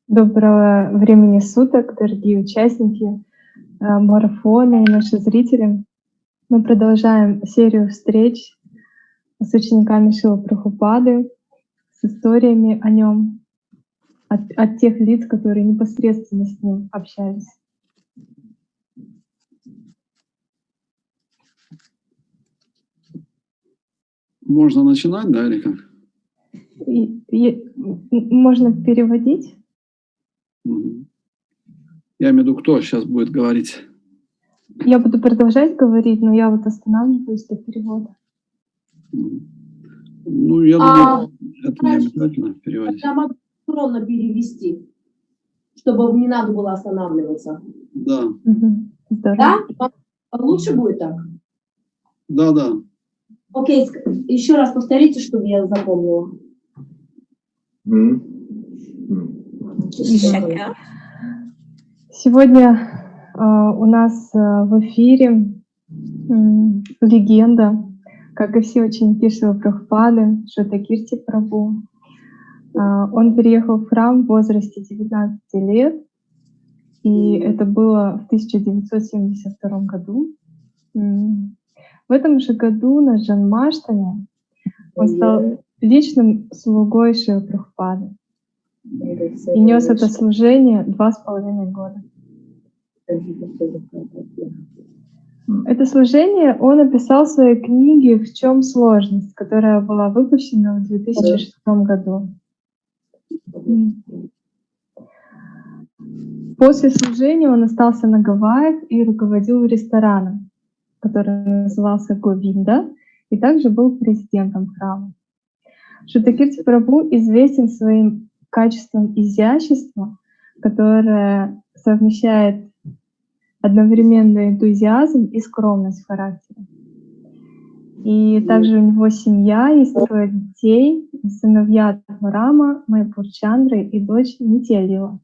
Доброго времени суток, дорогие участники марафона и наши зрители. Мы продолжаем серию встреч с учениками Шрилы Прабхупады, с историями о нем, от тех лиц, которые непосредственно с ним общались. Можно начинать, да, или как? Можно переводить? Я имею в виду, кто сейчас будет говорить? Я буду продолжать говорить, но я вот останавливаюсь до перевода. Ну, я думаю, это не обязательно переводить. Я могу синхронно перевести, чтобы не надо было останавливаться. Да. Да? Лучше будет так? Да, да. Окей, еще раз повторите, чтобы я запомнила. Сегодня у нас в эфире легенда, как и все ученики Шрилы Прабхупады, Шрутакирти прабху. Он переехал в храм в возрасте 19 лет, и это было в 1972 году. В этом же году на Джанмаштами он стал личным слугой Шрилы Прабхупады и нес это служение 2,5 года. Это служение он описал в своей книге «В чем сложность?», которая была выпущена в 2006 году. После служения он остался на Гавайях и руководил рестораном, который назывался Говинда, и также был президентом храма. Шрутакирти прабху известен своим качеством изящества, которое совмещает одновременно энтузиазм и скромность в характере. И также у него семья, есть 3 детей, сыновья Рама, Майпурчандры и дочь Нитьялила.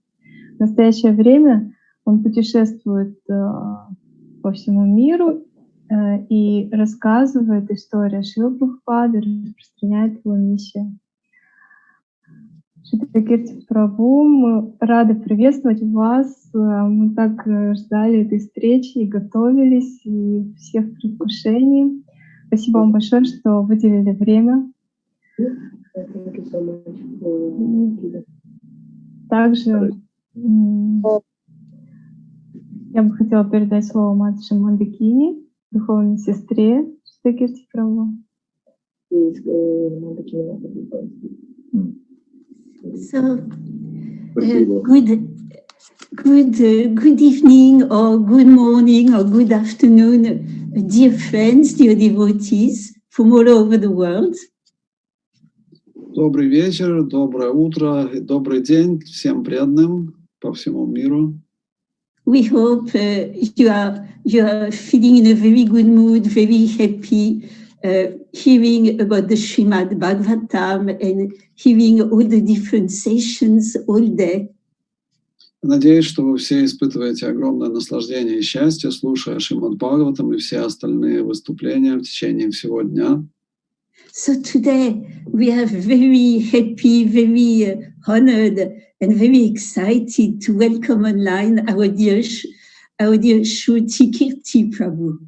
В настоящее время он путешествует по всему миру и рассказывает историю Шрилы Прабхупады, распространяет его миссию. Шрутакирти прабху, мы рады приветствовать вас. Мы так ждали этой встречи и готовились, и все в предвкушении. Спасибо вам большое, что выделили время. Также я бы хотела передать слово матушке Мондакини, духовной сестре Шрутакирти прабху. So, good evening, or good morning, or good afternoon, dear friends, dear devotees from all over the world. Добрый вечер, доброе утро и добрый день всем преданным по всему миру. We hope you are feeling in a very good mood, very happy, hearing about the Srimad Bhagavatam and hearing all the different sessions all day. Надеюсь, что вы все испытываете огромное наслаждение и счастье, слушая Шримад Бхагаватам и все остальные выступления в течение всего дня. So today we are very happy, very honored and very excited to welcome online our dear Шрутакирти прабху.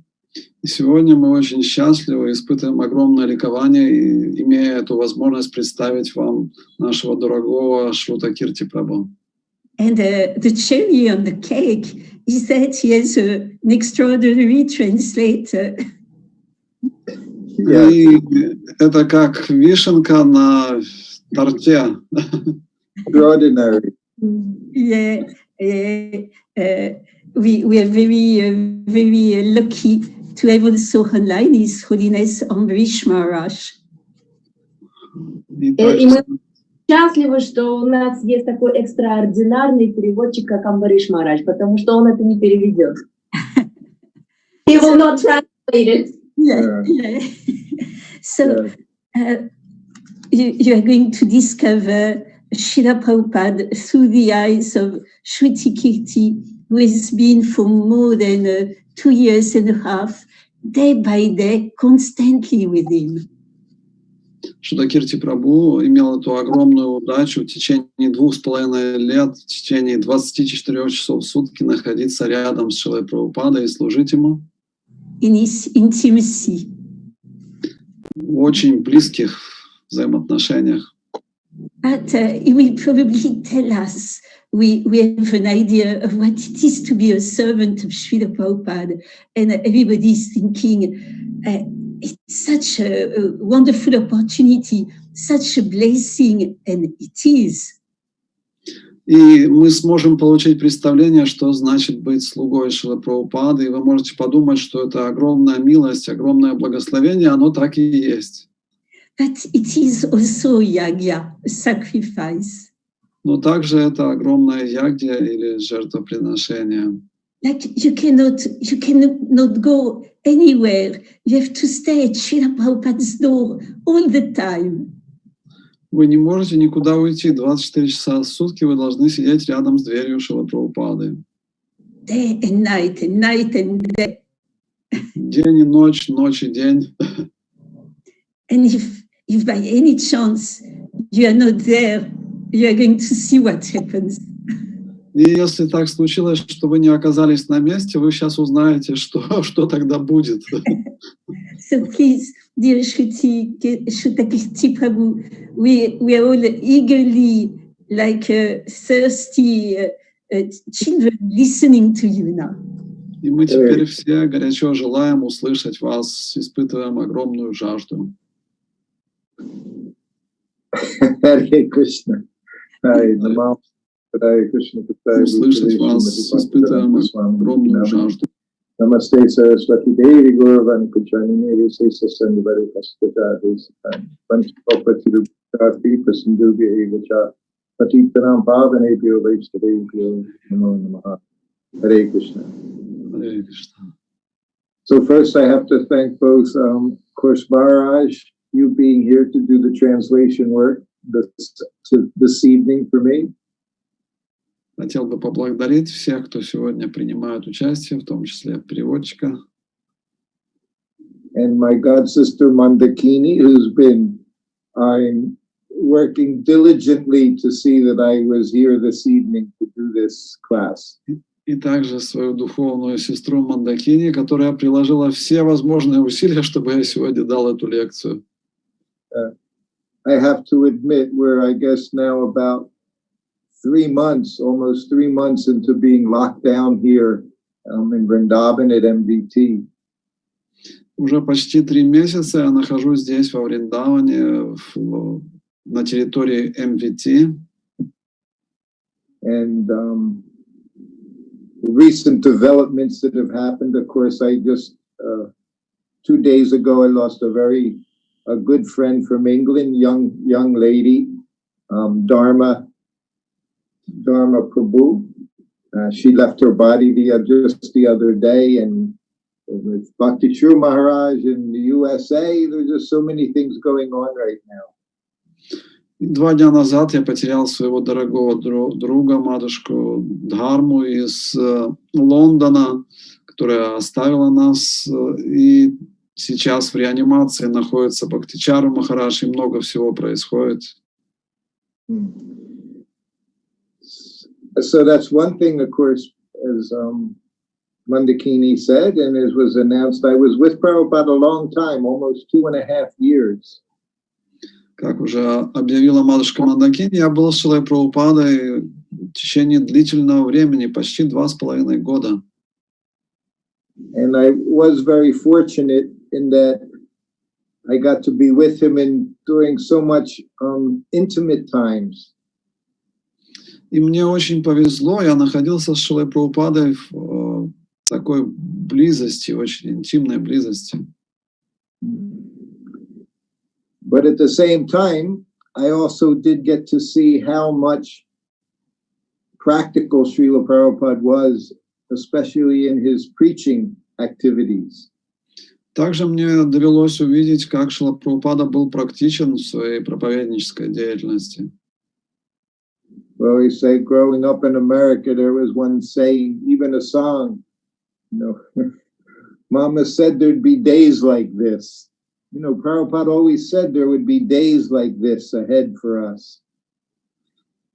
И сегодня мы очень счастливы, испытываем огромное ликование, и, имея эту возможность представить вам нашего дорогого Шрутакирти прабху. And the cherry on the cake is that he has an extraordinary translator. И это как вишенка на торте. Extraordinary. Yeah, we are very lucky to have also online His Holiness Ambrish Maharaj. И И мы счастливы, что у нас есть такой экстраординарный переводчик, как Амбариш Махарадж, потому что он это не переведет. He will not translate it. Yeah. So you are going to discover Srila Prabhupada through the eyes of Shrutakirti, who has been for more than 2 years and a half, day by day, constantly with him. Шрутакирти Прабху имел эту огромную удачу в течение 2,5 лет, в течение 24 часов в сутки находиться рядом с Шрилой Прабхупадой и служить ему. In his intimacy. В очень близких взаимоотношениях. But he will probably tell us, we have an idea of what it is to be a servant of Srila Prabhupada, and everybody is thinking, it's such a wonderful opportunity, such a blessing, and it is. И мы сможем получить представление, что значит быть слугой Шрилы Прабхупады, и вы можете подумать, что это огромная милость, огромное благословение, оно так и есть. But it is also yagya, a sacrifice. Но также это огромная ягья или жертвоприношение. Like you cannot go anywhere. You have to stay at Srila Prabhupada's door all the time. Вы не можете никуда уйти. 24 часа в сутки вы должны сидеть рядом с дверью Шрилы Прабхупады. Day and night and day. День и ночь, ночь и день. And if by any chance you are not there, you are going to see what happens. И если так случилось, что вы не оказались на месте, вы сейчас узнаете, что тогда будет. So please, dear Shrutakirti Prabhu, we are all eagerly, like thirsty children, listening to you now. И мы теперь все горячо желаем услышать вас, испытываем огромную жажду. Харе Кришна. Харе Кришна. Услышать вас, испытываем огромную жажду. Namaste Saraswati Devi Gauravan Kuchanini Visesa Sandvari Kaskata Desatan Panchapati Rupati Prasanduga Evacha Patitanam Pavanebhyo Vaishtavebhyo Namo Namaha. Hare Krishna. Hare Krishna. So first I have to thank both Course Maharaj, you being here to do the translation work this evening for me. Хотел бы поблагодарить всех, кто сегодня принимает участие, в том числе переводчика. And my god sister Moндакини, who's been working diligently to see that I was here this evening to do this class. И также свою духовную сестру Мондакини, которая приложила все возможные усилия, чтобы я сегодня дал эту лекцию. I have to admit, we're, I guess, now about 3 months, almost 3 months into being locked down here in Vrindavan at MVT. Уже почти 3 месяца я нахожусь здесь, во Вриндаване, на территории MVT. And recent developments that have happened, of course, I just 2 days ago I lost a good friend from England, young lady, Dharma Prabhu. She left her body just the other day, and with Bhakti Shru Maharaj in the USA, there's just so many things going on right now. 2 дня назад я потерял своего дорогого друга, матушку Дхарму из Лондона, которая оставила нас, и сейчас в реанимации находится Бхактичару Махарадж, и много всего происходит. So that's one thing, of course, as Moндакини said, and as was announced, I was with Prabhupada a long time, almost 2.5 years. Как уже объявила матушка Мондакини, я был с Шрилой Прабхупадой в течение длительного времени, почти 2,5 года. And I was very fortunate in that I got to be with him during so much intimate times. И мне очень повезло, я находился с Шрилой Прабхупадой в такой близости, очень интимной близости. But at the same time, I also did get to see how much practical Srila Prabhupada was, especially in his preaching activities. Также мне довелось увидеть, как Шрила Прабхупада был практичен в своей проповеднической деятельности. Well, we say growing up in America, there was one saying, even a song, Mama said there'd be days like this. You know, Prabhupada always said there would be days like this ahead for us.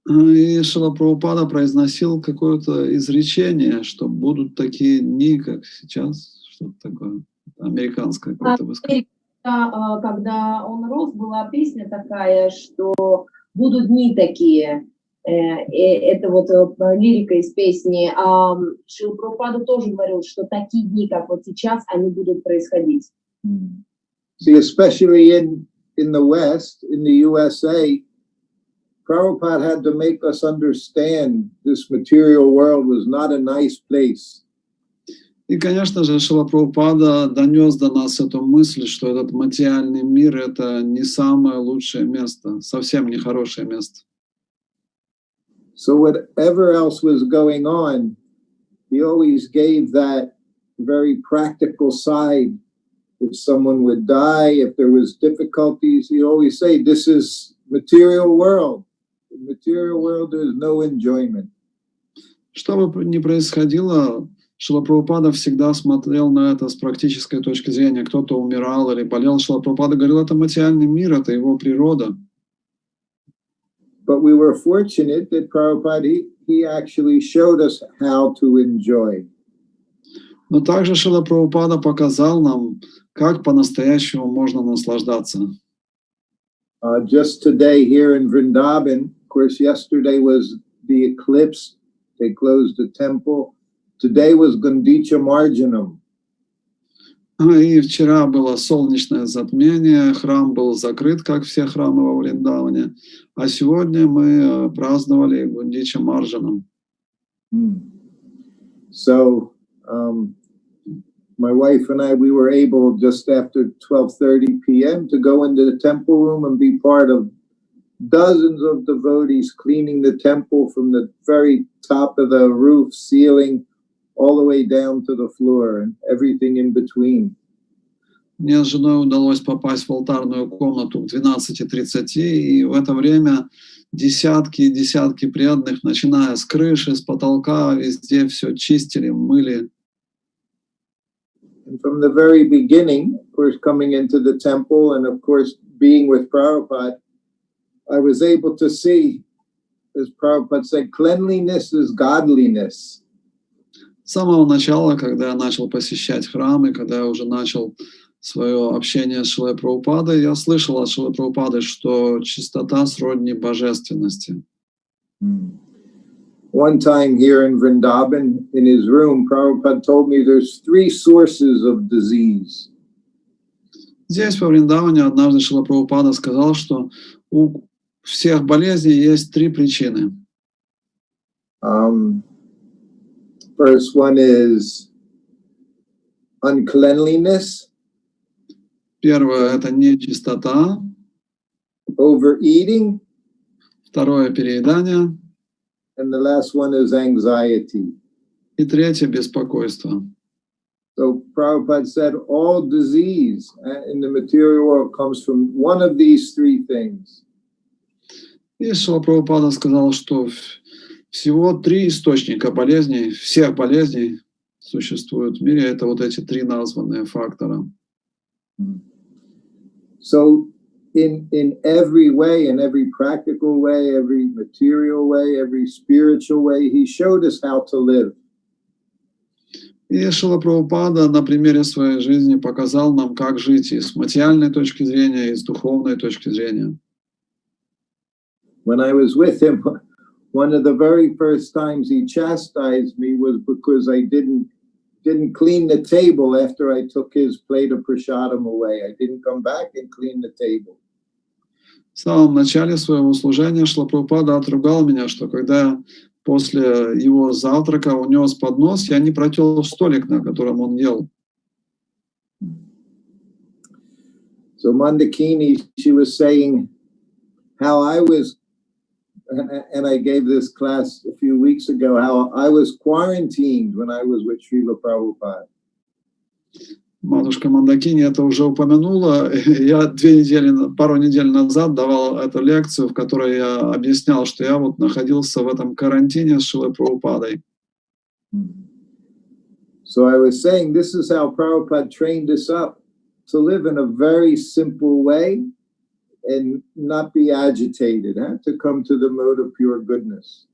И Шрила Прабхупада произносил какое-то изречение, что будут такие дни, как сейчас, что-то такое американское какое-то высказывание. Когда он рос, была песня такая, что будут дни такие. Это вот лирика из песни. Шрила Прабхупада тоже говорил, что такие дни, как вот сейчас, они будут происходить. See, especially in the West, in the USA, Prabhupada had to make us understand this material world was not a nice place. И, конечно же, Шрила Прабхупада донес до нас эту мысль, что этот материальный мир — это не самое лучшее место, совсем не хорошее место. So whatever else was going on, he always gave that very practical side. If someone would die, if there was difficulties, he always say, this is material world. In material world, there is no enjoyment. Что бы ни происходило, Шрила Прабхупада всегда смотрел на это с практической точки зрения. Кто-то умирал или болел. Шрила Прабхупада говорил, это материальный мир, это его природа. But we were fortunate that Prabhupada, he actually showed us how to enjoy. Но также Шрила Прабхупада показал нам, как по-настоящему можно наслаждаться. Just today here in Vrindavan, of course, yesterday was the eclipse. They closed the temple. Today was Gundicha Marjanam. И вчера было солнечное затмение, храм был закрыт, как все храмы во Вриндаване, а сегодня мы праздновали Гундича Марджанам. So, my wife and I, we were able just after 12:30 p.m. to go into the temple room and be part of dozens of devotees cleaning the temple from the very top of the roof, ceiling, all the way down to the floor and everything in between. Мне с женой удалось попасть в алтарную комнату к 12:30, и в это время десятки и десятки преданных, начиная с крыши, с потолка, везде все чистили, мыли. And from the very beginning, of course, coming into the temple and of course being with Prabhupada, I was able to see, as Prabhupada said, cleanliness is godliness. С самого начала, когда я начал посещать храмы, когда я уже начал свое общение с Шрилой Прабхупадой, я слышал от Шрилы Прабхупады, что чистота сродни божественности. One time here in Vrindavan, in his room, Prabhupada told me there's 3 sources of disease. Здесь, во Вриндаване, однажды Шрила Прабхупада сказал, что у всех болезней есть 3 причины. First one is uncleanliness. Первое – это нечистота. Overeating. Второе – переедание. And the last one is anxiety. И третье – беспокойство. So Prabhupada said all disease in the material world comes from one of these 3 things. И Шрила Прабхупада сказал, что всего 3 источника болезней, всех болезней существуют в мире. Это вот эти 3 названные фактора. So in every way, in every practical way, every material way, every spiritual way, he showed us how to live. И Шрила Прабхупада на примере своей жизни показал нам, как жить и с материальной точки зрения, и с духовной точки зрения. When I was with him, one of the very first times he chastised me was because I didn't clean the table after I took his plate of prasadam away. I didn't come back and clean the table. В самом начале своего служения Шрила Прабхупада отругал меня, что когда после его завтрака унес поднос, я не протел столик, на котором он ел. So Moндакини, she was saying how I was, and I gave this class a few weeks ago, how I was quarantined when I was with Srila Prabhupada. Матушка Мондакини это уже упомянула. Я пару недель назад давал эту лекцию, в которой я объяснял, что я вот находился в этом карантине с Шрилой Прабхупадой. So I was saying, this is how Prabhupada trained us up. to live in a very simple way and not be agitated, to come to the mode of pure goodness.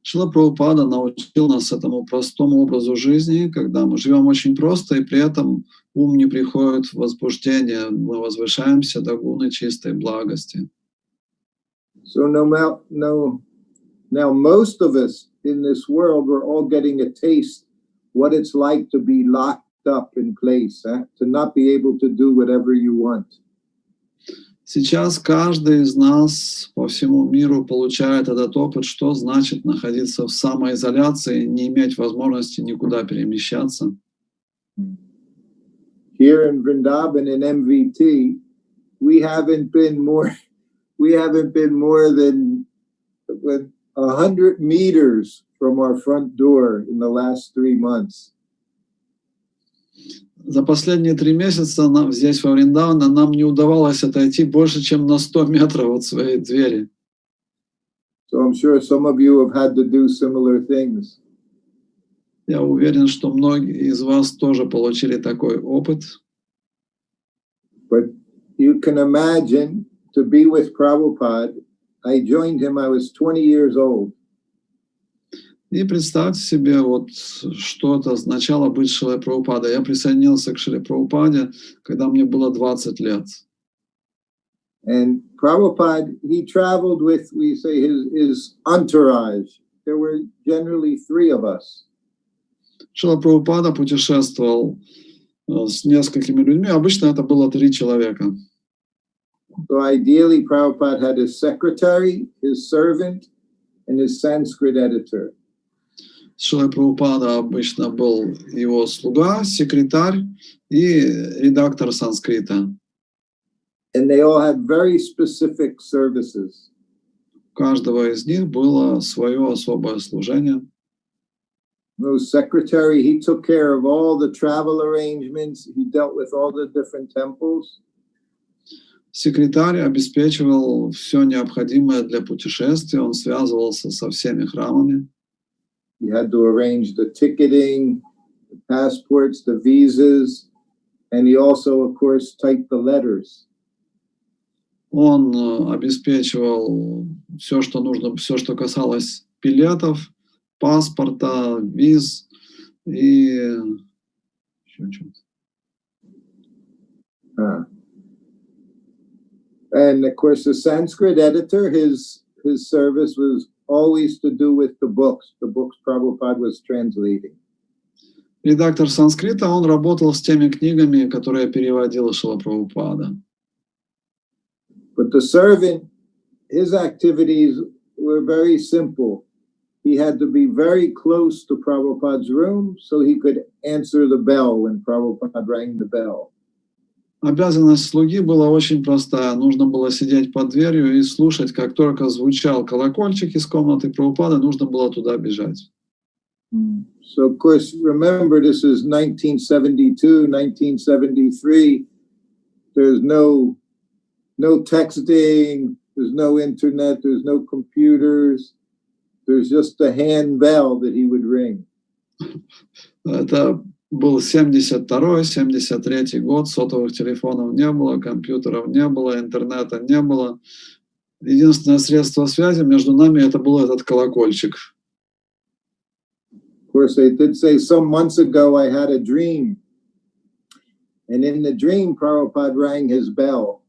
Шрила Прабхупада научил нас этому простому образу жизни, когда мы живем очень просто, и при этом ум не приходит в возбуждение, мы возвышаемся до гуны чистой благости. So now most of us in this world, we're all getting a taste what it's like to be locked up in place, to not be able to do whatever you want. Сейчас каждый из нас по всему миру получает этот опыт, что значит находиться в самоизоляции, не иметь возможности никуда перемещаться. Here in Vrindavan in MVT, we haven't been more than 100 meters from our front door in the last 3 months. За последние 3 месяца здесь, во Вриндаване, нам не удавалось отойти больше, чем на 100 метров от своей двери. So I'm sure some of you have had to do similar things. Я уверен, что многие из вас тоже получили такой опыт. But you can imagine to be with Prabhupada. I joined him, I was 20 years old. И представьте себе, вот что это означало быть Шрилой Прабхупадой. Я присоединился к Шриле Прабхупаде, когда мне было 20 лет. And Prabhupada, he traveled with, we say, his entourage. There were generally 3 of us. Шрила Прабхупада путешествовал с несколькими людьми. Обычно это было 3 человека. So ideally, Prabhupada had his secretary, his servant, and his Sanskrit editor. Шрила Прабхупада обычно был его слуга, секретарь и редактор санскрита. And they all had very specific services. У каждого из них было свое особое служение. The secretary, he took care of all the travel arrangements. He dealt with all the different temples. Секретарь обеспечивал все необходимое для путешествия, он связывался со всеми храмами. He had to arrange the ticketing, the passports, the visas, and he also, of course, typed the letters. Он обеспечивал все, что нужно, все, что касалось билетов, паспорта, виз и еще что-то. And of course, the Sanskrit editor, his service was always to do with the books Prabhupada was translating. Редактор санскрита, он работал с теми книгами, которые переводил Шрила Прабхупада. But the servant, his activities were very simple. He had to be very close to Prabhupada's room so he could answer the bell when Prabhupada rang the bell. Обязанность слуги была очень простая. Нужно было сидеть под дверью и слушать, как только звучал колокольчик из комнаты Прабхупады, нужно было туда бежать. So, of course, remember, this is 1972, 1973. There's no texting, there's no internet, there's no computers. There's just a hand bell that he would ring. Это был 72-й, 73-й год, сотовых телефонов не было, компьютеров не было, интернета не было. Единственное средство связи между нами это был этот колокольчик. Of course, they did say some months ago I had a dream. And in the dream, Prabhupada rang his bell.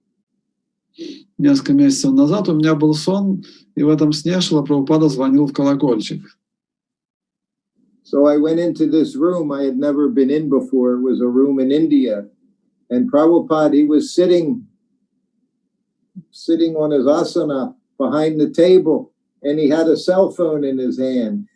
Несколько месяцев назад у меня был сон, и в этом сне Шрила Прабхупада звонил в колокольчик. So I went into this room I had never been in before. It was a room in India. And Prabhupada, he was sitting on his asana behind the table, and he had a cell phone in his hand.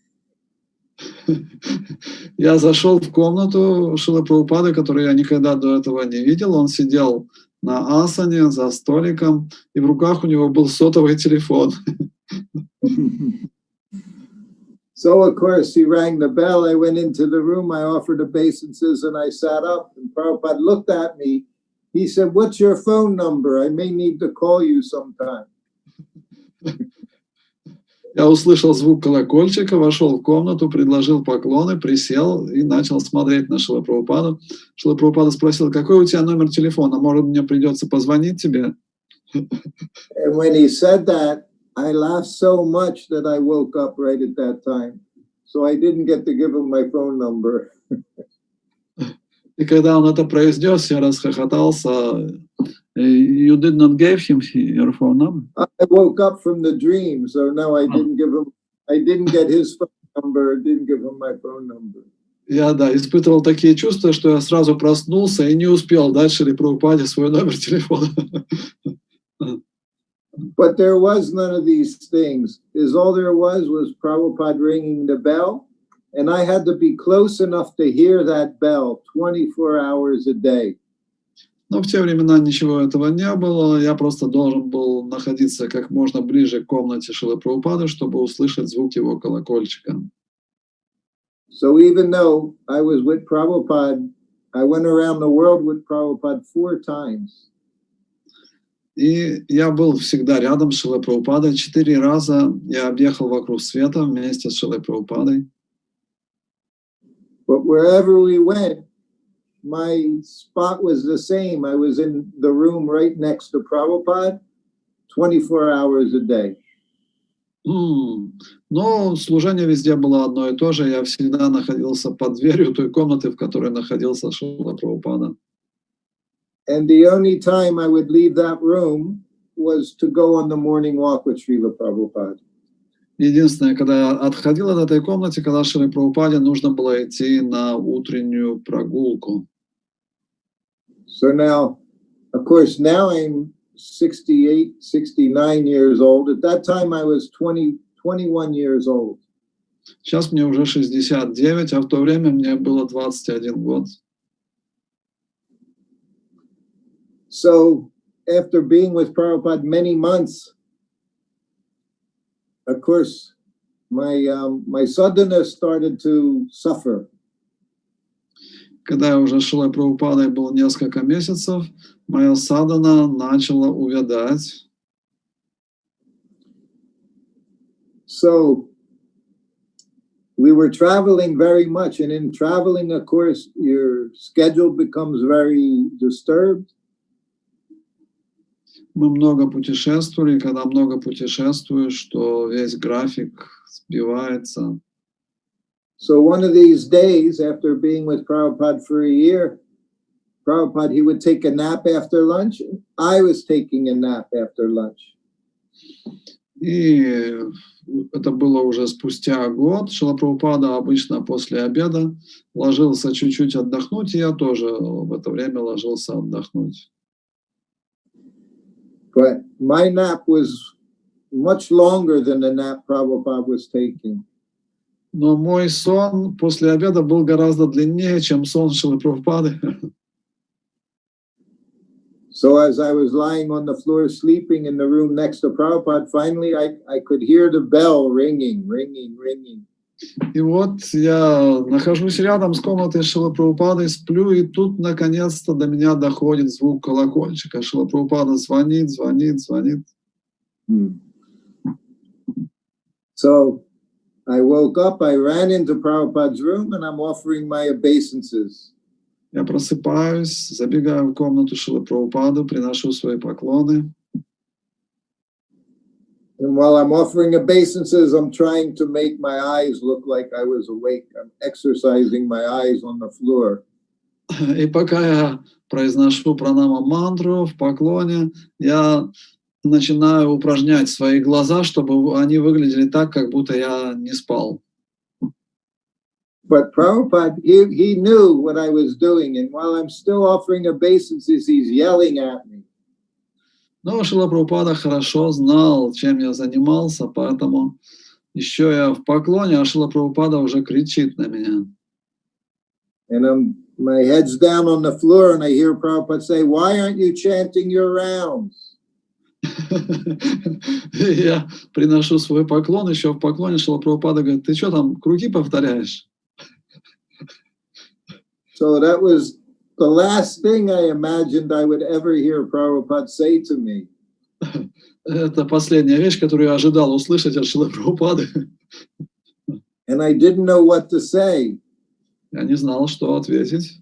Я зашел в комнату Шрилы Прабхупады, которую я никогда до этого не видел. Он сидел на асане за столиком, и в руках у него был сотовый телефон. So, of course, he rang the bell. I went into the room. I offered obeisances, and I sat up. And Prabhupada looked at me. He said, "What's your phone number? I may need to call you sometime." Я услышал звук колокольчика, вошел в комнату, предложил поклоны, присел и начал смотреть на Шрилу Прабхупаду. Шрила Прабхупада спросил, какой у тебя номер телефона? Может, мне придется позвонить тебе? And when he said that, I laughed so much that I woke up right at that time. So I didn't get to give him my phone number. И когда он это произнес, я расхохотался. You did not give him your phone number? I woke up from the dream, so no, I didn't give him. I didn't get his phone number. Didn't give him my phone number. Я, да, испытывал такие чувства, что я сразу проснулся и не успел дать Шриле Прабхупаде свой номер телефона. But there was none of these things. All there was Prabhupada ringing the bell, and I had to be close enough to hear that bell 24 hours a day. Но в те времена ничего этого не было. Я просто должен был находиться как можно ближе к комнате Шрилы Прабхупады, чтобы услышать звук его колокольчика. So even though I was with Prabhupada, I went around the world with Prabhupada 4 times. И я был всегда рядом с Шрилой Прабхупадой. 4 раза я объехал вокруг света вместе с Шрилой Прабхупадой. But wherever we went, my spot was the same. I was in the room right next to Prabhupada 24 hours a day. Но служение везде было одно и то же. Я всегда находился под дверью той комнаты, в которой находился Шрила Прабхупада. And the only time I would leave that room was to go on the morning walk with Srila Prabhupada. Единственное, когда я отходил от этой комнаты, когда Шриле Прабхупаде нужно было идти на утреннюю прогулку. So now, of course, now I'm 68, 69 years old. At that time, I was 21 years old. Сейчас мне уже 69, а в то время мне было 21 год. So after being with Prabhupada many months, of course, my sadhana started to suffer. Когда я уже с Шрилой Прабхупадой был несколько месяцев, моя садхана начала увядать. So we were traveling very much, and in traveling, of course, your schedule becomes very disturbed. Мы много путешествовали, и когда много путешествуешь, то весь график сбивается. So one of these days, after being with Prabhupada for a year, Prabhupada, he would take a nap after lunch. I was taking a nap after lunch. И это было уже спустя год. Шрила Прабхупада обычно после обеда ложился чуть-чуть отдохнуть, и я тоже в это время ложился отдохнуть. But my nap was much longer than the nap Prabhupada was taking. Но мой сон после обеда был гораздо длиннее, чем сон Шрилы Прабхупады. So as I was lying on the floor sleeping in the room next to Prabhupada, finally I could hear the bell ringing, ringing, ringing. И вот я нахожусь рядом с комнатой Шрилы Прабхупады, сплю, и тут наконец-то до меня доходит звук колокольчика. Шрила Прабхупада звонит, звонит, звонит. So I woke up, I ran into Prabhupada's room, and I'm offering my obeisances. Я просыпаюсь, забегаю в комнату Шрилы Прабхупады, приношу свои поклоны. And while I'm offering obeisances, I'm trying to make my eyes look like I was awake. I'm exercising my eyes on the floor. И пока я произношу пранама мантру в поклоне, я начинаю упражнять свои глаза, чтобы они выглядели так, как будто я не спал. But Prabhupada, he knew what I was doing, and while I'm still offering obeisances, he's yelling at me. Но Шрила Прабхупада хорошо знал, чем я занимался, поэтому еще я в поклоне, а Шрила Прабхупада уже кричит на меня. And my head's down on the floor, and I hear Prabhupada say, "Why aren't you chanting your rounds?" Я приношу свой поклон, еще в поклоне Шрила Прабхупада говорит, ты что там, круги повторяешь? So that was the last thing I imagined I would ever hear Prabhupada say to me. Это последняя вещь, которую я ожидал услышать от Шрилы Прабхупады. And I didn't know what to say. Я не знал, что ответить.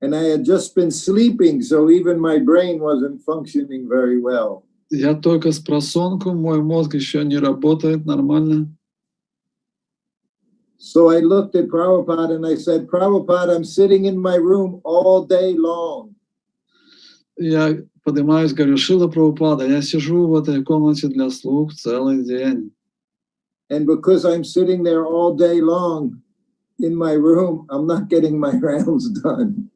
And I had just been sleeping, so even my brain wasn't functioning very well. Я только спросонку, мой мозг еще не работает нормально. So I looked at Prabhupada and I said, Prabhupada, I'm sitting in my room all day long. Я поднимаюсь, говорю, Шрила Прабхупада, я сижу в этой комнате для слуг целый день. And because I'm sitting there all day long in my room, I'm not getting my rounds done.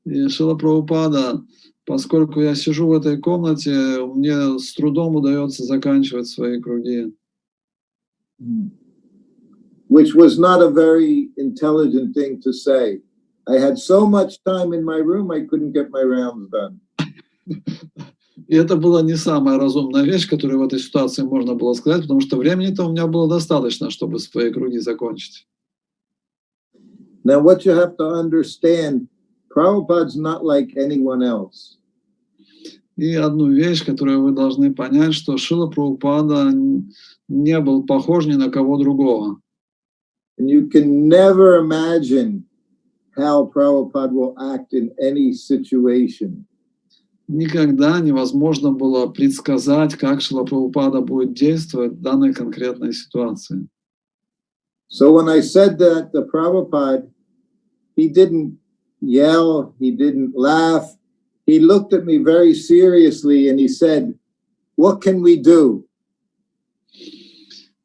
И Шрила Прабхупада, поскольку я сижу в этой комнате, мне с трудом удается заканчивать свои круги. Which was not a very intelligent thing to say. I had so much time in my room, I couldn't get my rounds done. И это была не самая разумная вещь, которую в этой ситуации можно было сказать, потому что времени-то у меня было достаточно, чтобы свои круги закончить. Now what you have to understand, Prabhupada's not like anyone else. И одну вещь, которую вы должны понять, что Шрила Прабхупада не был похож ни на кого другого. And you can never imagine how Prabhupada will act in any situation. Никогда невозможно было предсказать, как Шрила Прабхупада будет действовать в данной конкретной ситуации. So when I said that to Prabhupada, he didn't yell, he didn't laugh. He looked at me very seriously and he said, what can we do?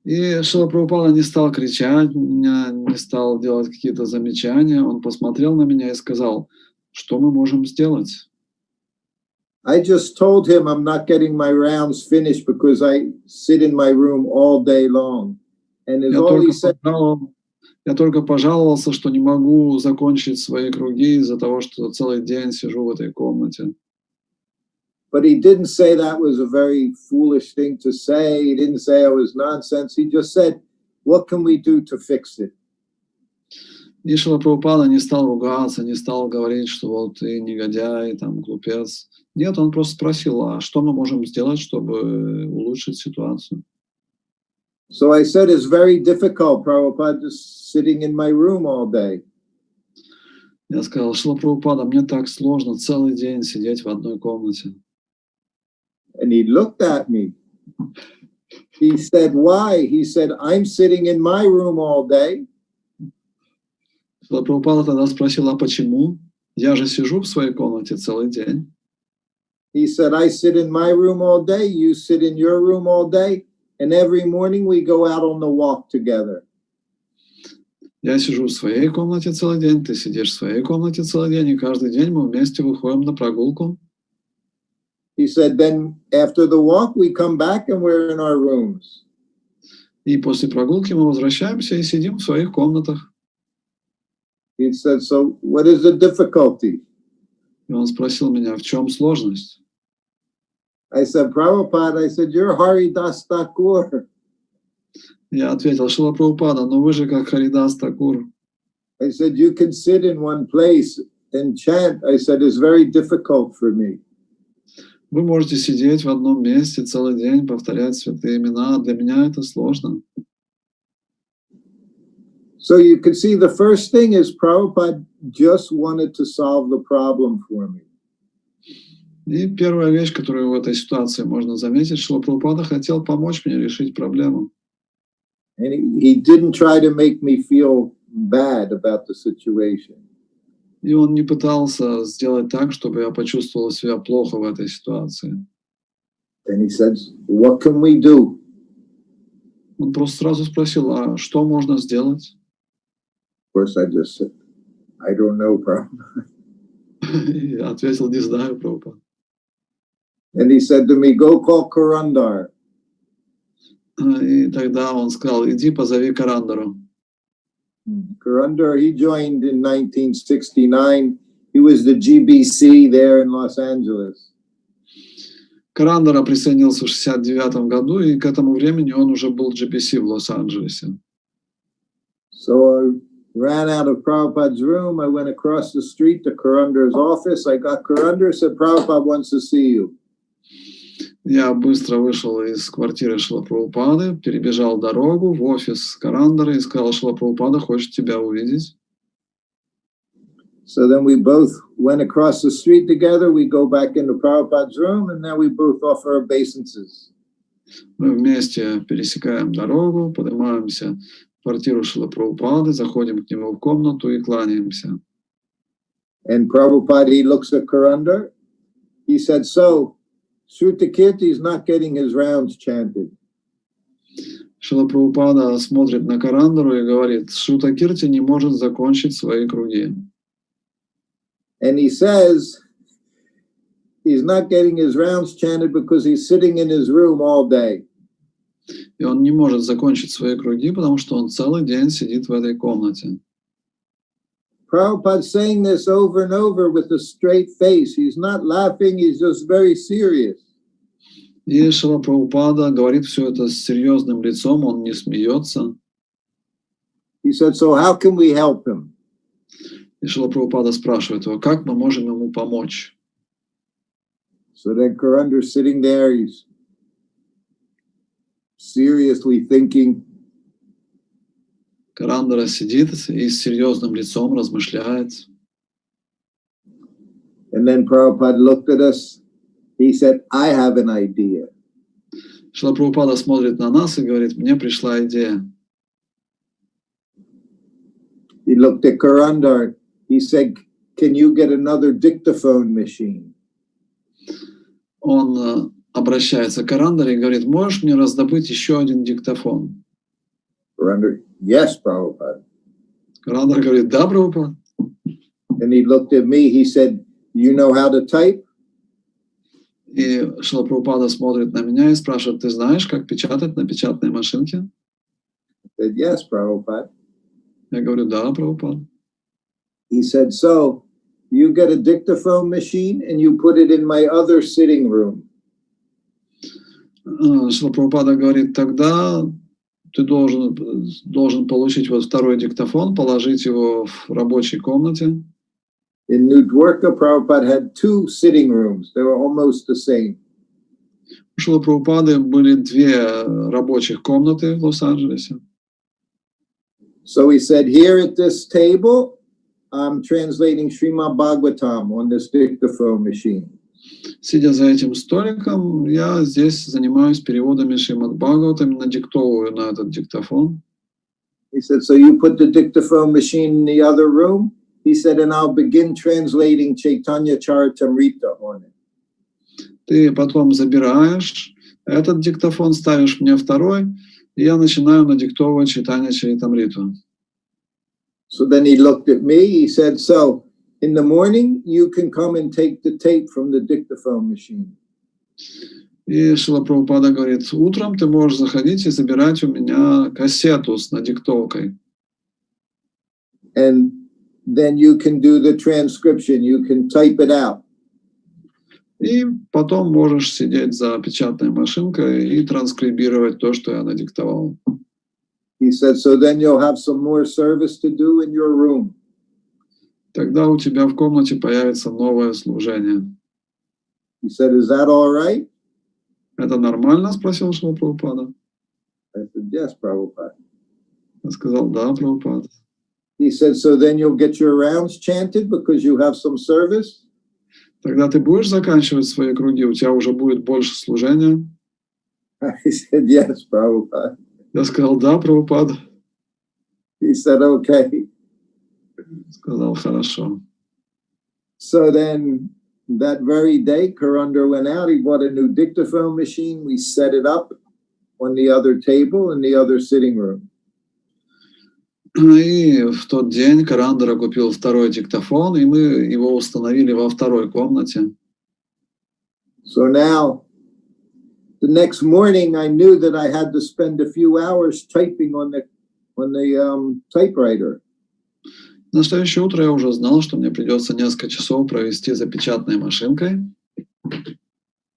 И Шрила Прабхупада не стал кричать, не стал делать какие-то замечания. Он посмотрел на меня и сказал, что мы можем сделать? I just told him I'm not getting my rounds finished because I sit in my room all day long. And as all he said, я только пожаловался, что не могу закончить свои круги из-за того, что целый день сижу в этой комнате. But he didn't say that was a very foolish thing to say. He didn't say it was nonsense. He just said, what can we do to fix it? И Шрила Прабхупада не стал ругаться, не стал говорить, что вот ты негодяй, там, глупец. Нет, он просто спросил, а что мы можем сделать, чтобы улучшить ситуацию? So I said, it's very difficult, Prabhupada, just sitting in my room all day. Я сказал, Шрила Прабхупада, мне так сложно целый день сидеть в одной комнате. And he looked at me. He said, why? He said, I'm sitting in my room all day. Шрила Прабхупада тогда спросил, а почему? Я же сижу в своей комнате целый день. He said, I sit in my room all day, you sit in your room all day, and every morning we go out on the walk together. Я сижу в своей комнате целый день, ты сидишь в своей комнате целый день, и каждый день мы вместе выходим на прогулку. He said, then after the walk, we come back and we're in our rooms. И после прогулки мы возвращаемся и сидим в своих комнатах. He said, so what is the difficulty? И он спросил меня, в чем сложность? I said, Prabhupada, I said, you're Haridas Thakur. Я ответил, Шрила Прабхупада, но вы же как Харидас Такур. I said, you can sit in one place and chant. I said, it's very difficult for me. Вы можете сидеть в одном месте целый день, повторять святые имена. Для меня это сложно. So you can see the first thing is Prabhupada just wanted to solve the problem for me. И первая вещь, которую в этой ситуации можно заметить, что Прабхупада хотел помочь мне решить проблему. And he didn't try to make me feel bad about the situation. И он не пытался сделать так, чтобы я почувствовал себя плохо в этой ситуации. And he said, what can we do? Он просто сразу спросил, а что можно сделать? Of course, I just said, I don't know, Prabhupada. И я ответил, не знаю, Прабхупада. And he said to me, go call Karandar. И тогда он сказал, иди позови Карандару. Karandar, he joined in 1969. He was the GBC there in Los Angeles. Карандара присоединился в 1969 году, и к этому времени он уже был GBC в Лос-Анджелесе. So I ran out of Prabhupada's room. I went across the street to Karandar's office. I got Karandar, said, Prabhupada wants to see you. Я быстро вышел из квартиры Шрилы Прабхупады, перебежал дорогу в офис Карандара и сказал: Шрила Прабхупада хочет тебя увидеть. So then we both went across the street together. We go back into Prabhupada's room, and now we both offer obeisances. Мы вместе пересекаем дорогу, поднимаемся в квартиру Шрилы Прабхупады, заходим к нему в комнату и кланяемся. And Prabhupada, he looks at Karandar. He said, so Shrutakirti is not getting his rounds chanted. Шрила Прабхупада смотрит на Карандару и говорит: Шрутакирти не может закончить свои круги. And he says he's not getting his rounds chanted because he's sitting in his room all day. И он не может закончить свои круги, потому что он целый день сидит в этой комнате. Prabhupada saying this over and over with a straight face. He's not laughing, he's just very serious. И Шрила Прабхупада говорит все это с серьезным лицом, он не смеется. He said, so how can we help him? И Шрила Прабхупада спрашивает его, как мы можем ему помочь. So then Karandar sitting there, he's seriously thinking. Карандара сидит и с серьезным лицом размышляет. And then Prabhupada looked at us. He said, I have an idea. Шрила Прабхупада смотрит на нас и говорит: мне пришла идея. He looked at Karandar. He said, can you get another dictaphone machine? Он обращается к Карандаре и говорит: можешь мне раздобыть еще один диктофон? Karandar, yes, Prabhupada. Карандар говорит: да, Прабхупада. And he looked at me. He said, you know how to type? И Шрила Прабхупада смотрит на меня и спрашивает: ты знаешь, как печатать на печатной машинке? I said, yes, Prabhupada. Я говорю: да, Прабхупада. He said, so you get a dictaphone machine and you put it in my other sitting room. Шрила Прабхупада говорит: тогда ты должен получить вот второй диктофон, положить его в рабочей комнате. In New Dwarka, Prabhupada had two sitting rooms. They were almost the same. У Шрилы Прабхупады были две рабочих комнаты в Лос-Анджелесе. So he said, here at this table, I'm translating Srimad Bhagavatam on this dictaphone machine. Сидя за этим столиком, я здесь занимаюсь переводами Шримад Бхагаватам, надиктовываю на этот диктофон. He said, so you put the dictaphone machine in the other room? He said, and I'll begin translating Chaitanya Charitamrita on it. Ты потом забираешь этот диктофон, ставишь мне второй, и я начинаю надиктовывать Чайтанья Чаритамриту. So then he looked at me, he said, so in the morning, you can come and take the tape from the dictaphone machine. И Шрила Прабхупада говорит: утром ты можешь заходить и забирать у меня кассету с надиктовкой. And then you can do the transcription, you can type it out. И потом можешь сидеть за печатной машинкой и транскрибировать то, что я надиктовал. He said, so then you'll have some more service to do in your room. Тогда у тебя в комнате появится новое служение. He said, is that all right? Это нормально? Спросил Шрила Прабхупада. I said, yes, Prabhupada. Я сказал: да, Прабхупада. He said, so then you'll get your rounds chanted because you have some service? Тогда ты будешь заканчивать свои круги, у тебя уже будет больше служения? I said, yes, Prabhupada. Я сказал: да, Прабхупада. He said, okay. Сказал: хорошо. So then that very day, Karandar went out, he bought a new dictaphone machine. We set it up on the other table in the other sitting room. И в тот день Карандара купил второй диктофон, и мы его установили во второй комнате. So now, the next morning, I knew that I had to spend a few hours typing on the typewriter. На следующее утро я уже знал, что мне придется несколько часов провести за печатной машинкой.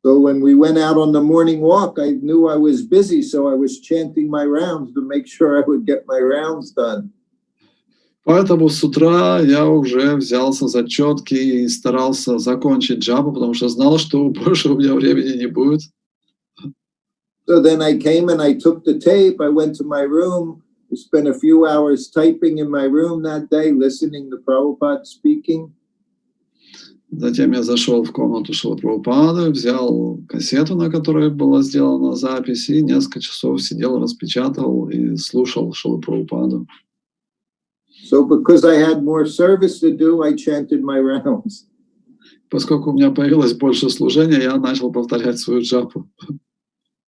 So when we went out on the morning walk, I knew I was busy, so I was chanting my rounds to make sure I would get my rounds done. Поэтому с утра я уже взялся за четки и старался закончить джапу, потому что знал, что больше у меня времени не будет. So then I came and I took the tape. I went to my room. I spent a few hours typing in my room that day, listening to Prabhupada speaking. Затем я зашел в комнату Шрилы Прабхупады, взял кассету, на которой была сделана запись, и несколько часов сидел, распечатал и слушал Шрилу Прабхупаду. So because I had more service to do, I chanted my rounds. Поскольку у меня появилось больше служения, я начал повторять свою джапу.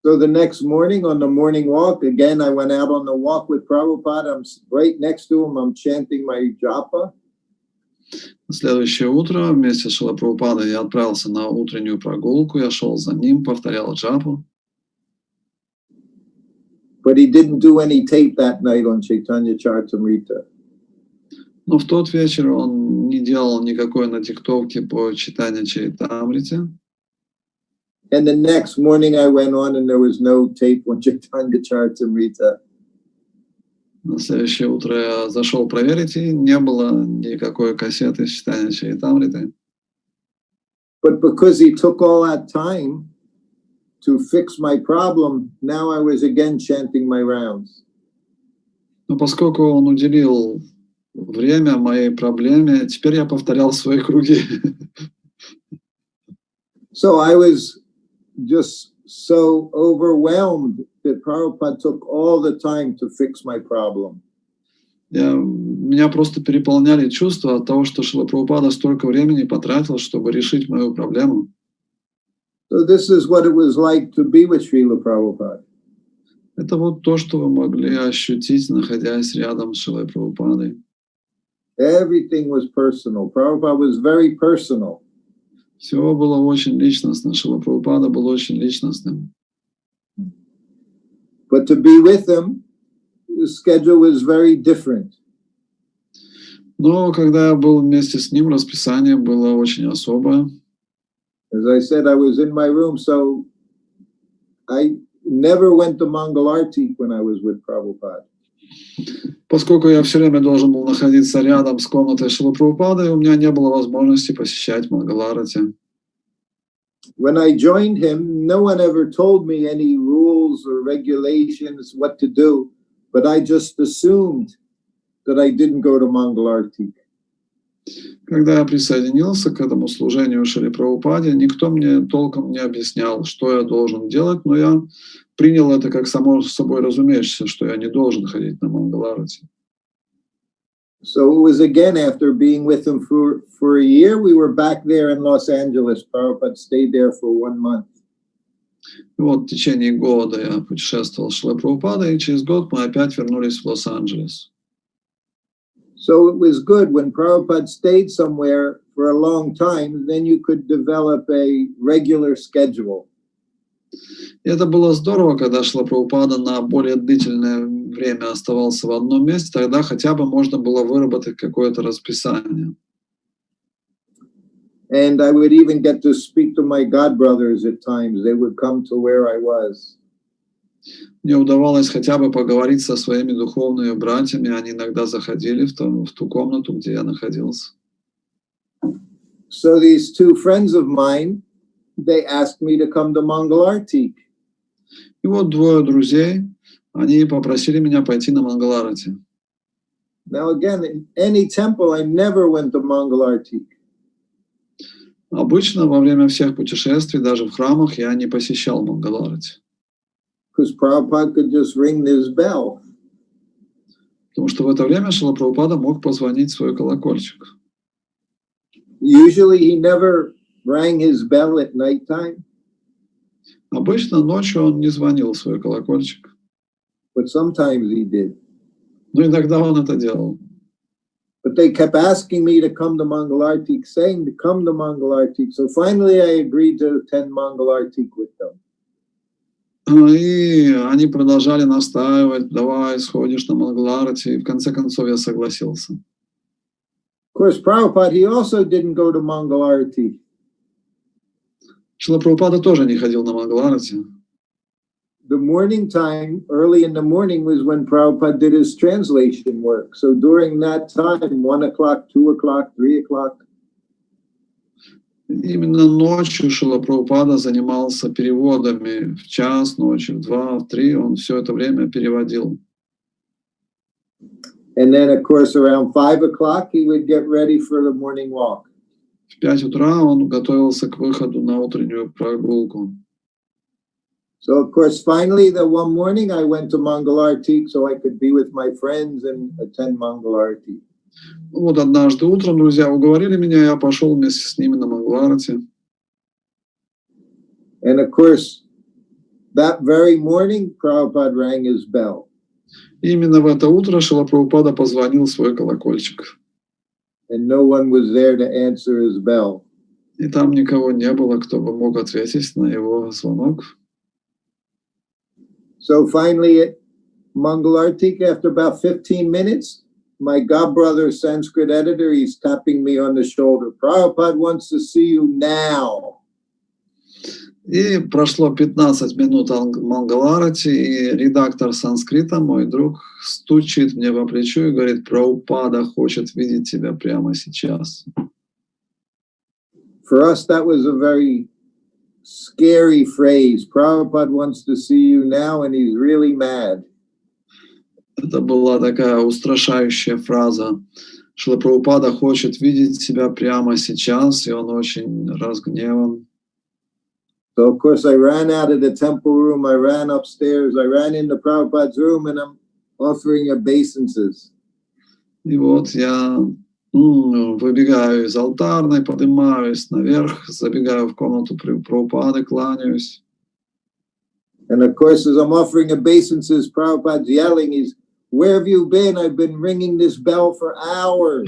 So the next morning on the morning walk, again, I went out on the walk with Prabhupada. I'm right next to him. I'm chanting my japa. На следующее утро вместе с Шрилой Прабхупадой я отправился на утреннюю прогулку, я шел за ним, повторял джапу. But he didn't do any tape that night on Chaitanya Charitamrita. Но в тот вечер он не делал никакой надиктовки по читанию Чаритамрите. And the next morning I went on and there was no tape on Chaitanya Charitamrita. На следующее утро я зашел проверить, и не было никакой кассеты читания Чаритамриты. But because he took all that time to fix my problem, now I was again chanting my rounds. Но поскольку он уделил время моей проблеме, теперь я повторял свои круги. So I was just so overwhelmed that Prabhupada took all the time to fix my problem. Меня просто переполняли чувства от того, что Шрила Прабхупада столько времени потратил, чтобы решить мою проблему. So this is what it was like to be with Srila Prabhupada. Это вот то, что вы могли ощутить, находясь рядом с Шрилой Прабхупадой. Everything was personal. Prabhupada was very personal. Все было очень личностно. Шрила Прабхупада был очень личностным. But to be with him, the schedule was very different. Но когда я был вместе с ним, расписание было очень особое. As I said, I was in my room, so I never went to Mangalarti when I was with Prabhupada. Поскольку я все время должен был находиться рядом с комнатой Шрилы Прабхупады, у меня не было возможности посещать Мангаларати. When I joined him, no one ever told me any rules or regulations, what to do, but I just assumed that I didn't go to Mangalarti. Когда я присоединился к этому служению Шриле Прабхупаде, никто мне толком не объяснял, что я должен делать, но я принял это как само собой разумеющееся, что я не должен ходить на Мангаларати. So it was again after being with him for a year, we were back there in Los Angeles. Prabhupada stayed there for 1 month. И вот в течение года я путешествовал с Шрилой Прабхупадой, и через год мы опять вернулись в Лос-Анджелес. So it was good when Prabhupada stayed somewhere for a long time, then you could develop a regular schedule. И это было здорово, когда Шрила Прабхупада на более длительное время оставался в одном месте, тогда хотя бы можно было выработать какое-то расписание. And I would even get to speak to my godbrothers at times. They would come to where I was. Мне удавалось хотя бы поговорить со своими духовными братьями, они иногда заходили в ту комнату, где я находился. So these two friends of mine, they asked me to come to Mangalarti. И вот двое друзей, они попросили меня пойти на Мангаларати. Now again, in any temple, I never went to Mangalarti. Обычно во время всех путешествий, даже в храмах, я не посещал Мангаларати. Because Prabhupada could just ring this bell. Потому что в это время Шрила Прабхупада мог позвонить в свой колокольчик. Usually he never rang his bell at night time. Обычно ночью он не звонил в свой колокольчик. But sometimes he did. Но иногда он это делал. But they kept asking me to come to Mangalarti, saying to come to Mangalarti. So finally I agreed to attend Mangalarti with them. И они продолжали настаивать, давай, сходишь на Мангаларати, и в конце концов я согласился. Of course, Prabhupada, he also didn't go to Mangalarti. Шрила Прабхупада тоже не ходил на Мангаларати. The morning time, early in the morning, was when Prabhupada did his translation work. So during that time, 1 o'clock, 2 o'clock, 3 o'clock. Именно ночью Шрила Прабхупада занимался переводами. В час ночи, в 2, в 3 он все это время переводил. And then, of course, around 5 o'clock, he would get ready for the morning walk. В 5 утра он готовился к выходу на утреннюю прогулку. So, of course, finally, the one morning I went to Mangalarti so I could be with my friends and attend Mangalarti. Вот однажды утром друзья уговорили меня, я пошел вместе с ними на Мангаларти. And of course, that very morning, Prabhupada rang his bell. И именно в это утро Шрила Прабхупада позвонил в свой колокольчик. And no one was there to answer his bell. И там никого не было, кто бы мог ответить на его звонок. So finally, at Mangalarti, after about 15 minutes, my godbrother, Sanskrit editor, he's tapping me on the shoulder. Prabhupada wants to see you now. И прошло 15 минут Мангаларати, и редактор санскрита, мой друг, стучит мне по плечу и говорит: Прабхупада хочет видеть тебя прямо сейчас. For us, that was a very scary phrase. Prabhupada wants to see you now, and he's really mad. Это была такая устрашающая фраза. Шрила Прабхупада хочет видеть тебя прямо сейчас, и он очень разгневан. So, of course, I ran out of the temple room, I ran upstairs, I ran into Prabhupada's room, and I'm offering obeisances. И вот я выбегаю из алтарной, поднимаюсь наверх, забегаю в комнату Прабхупады, кланяюсь. And of course, as I'm offering obeisances, Prabhupada's yelling, he's, "Where have you been? I've been ringing this bell for hours."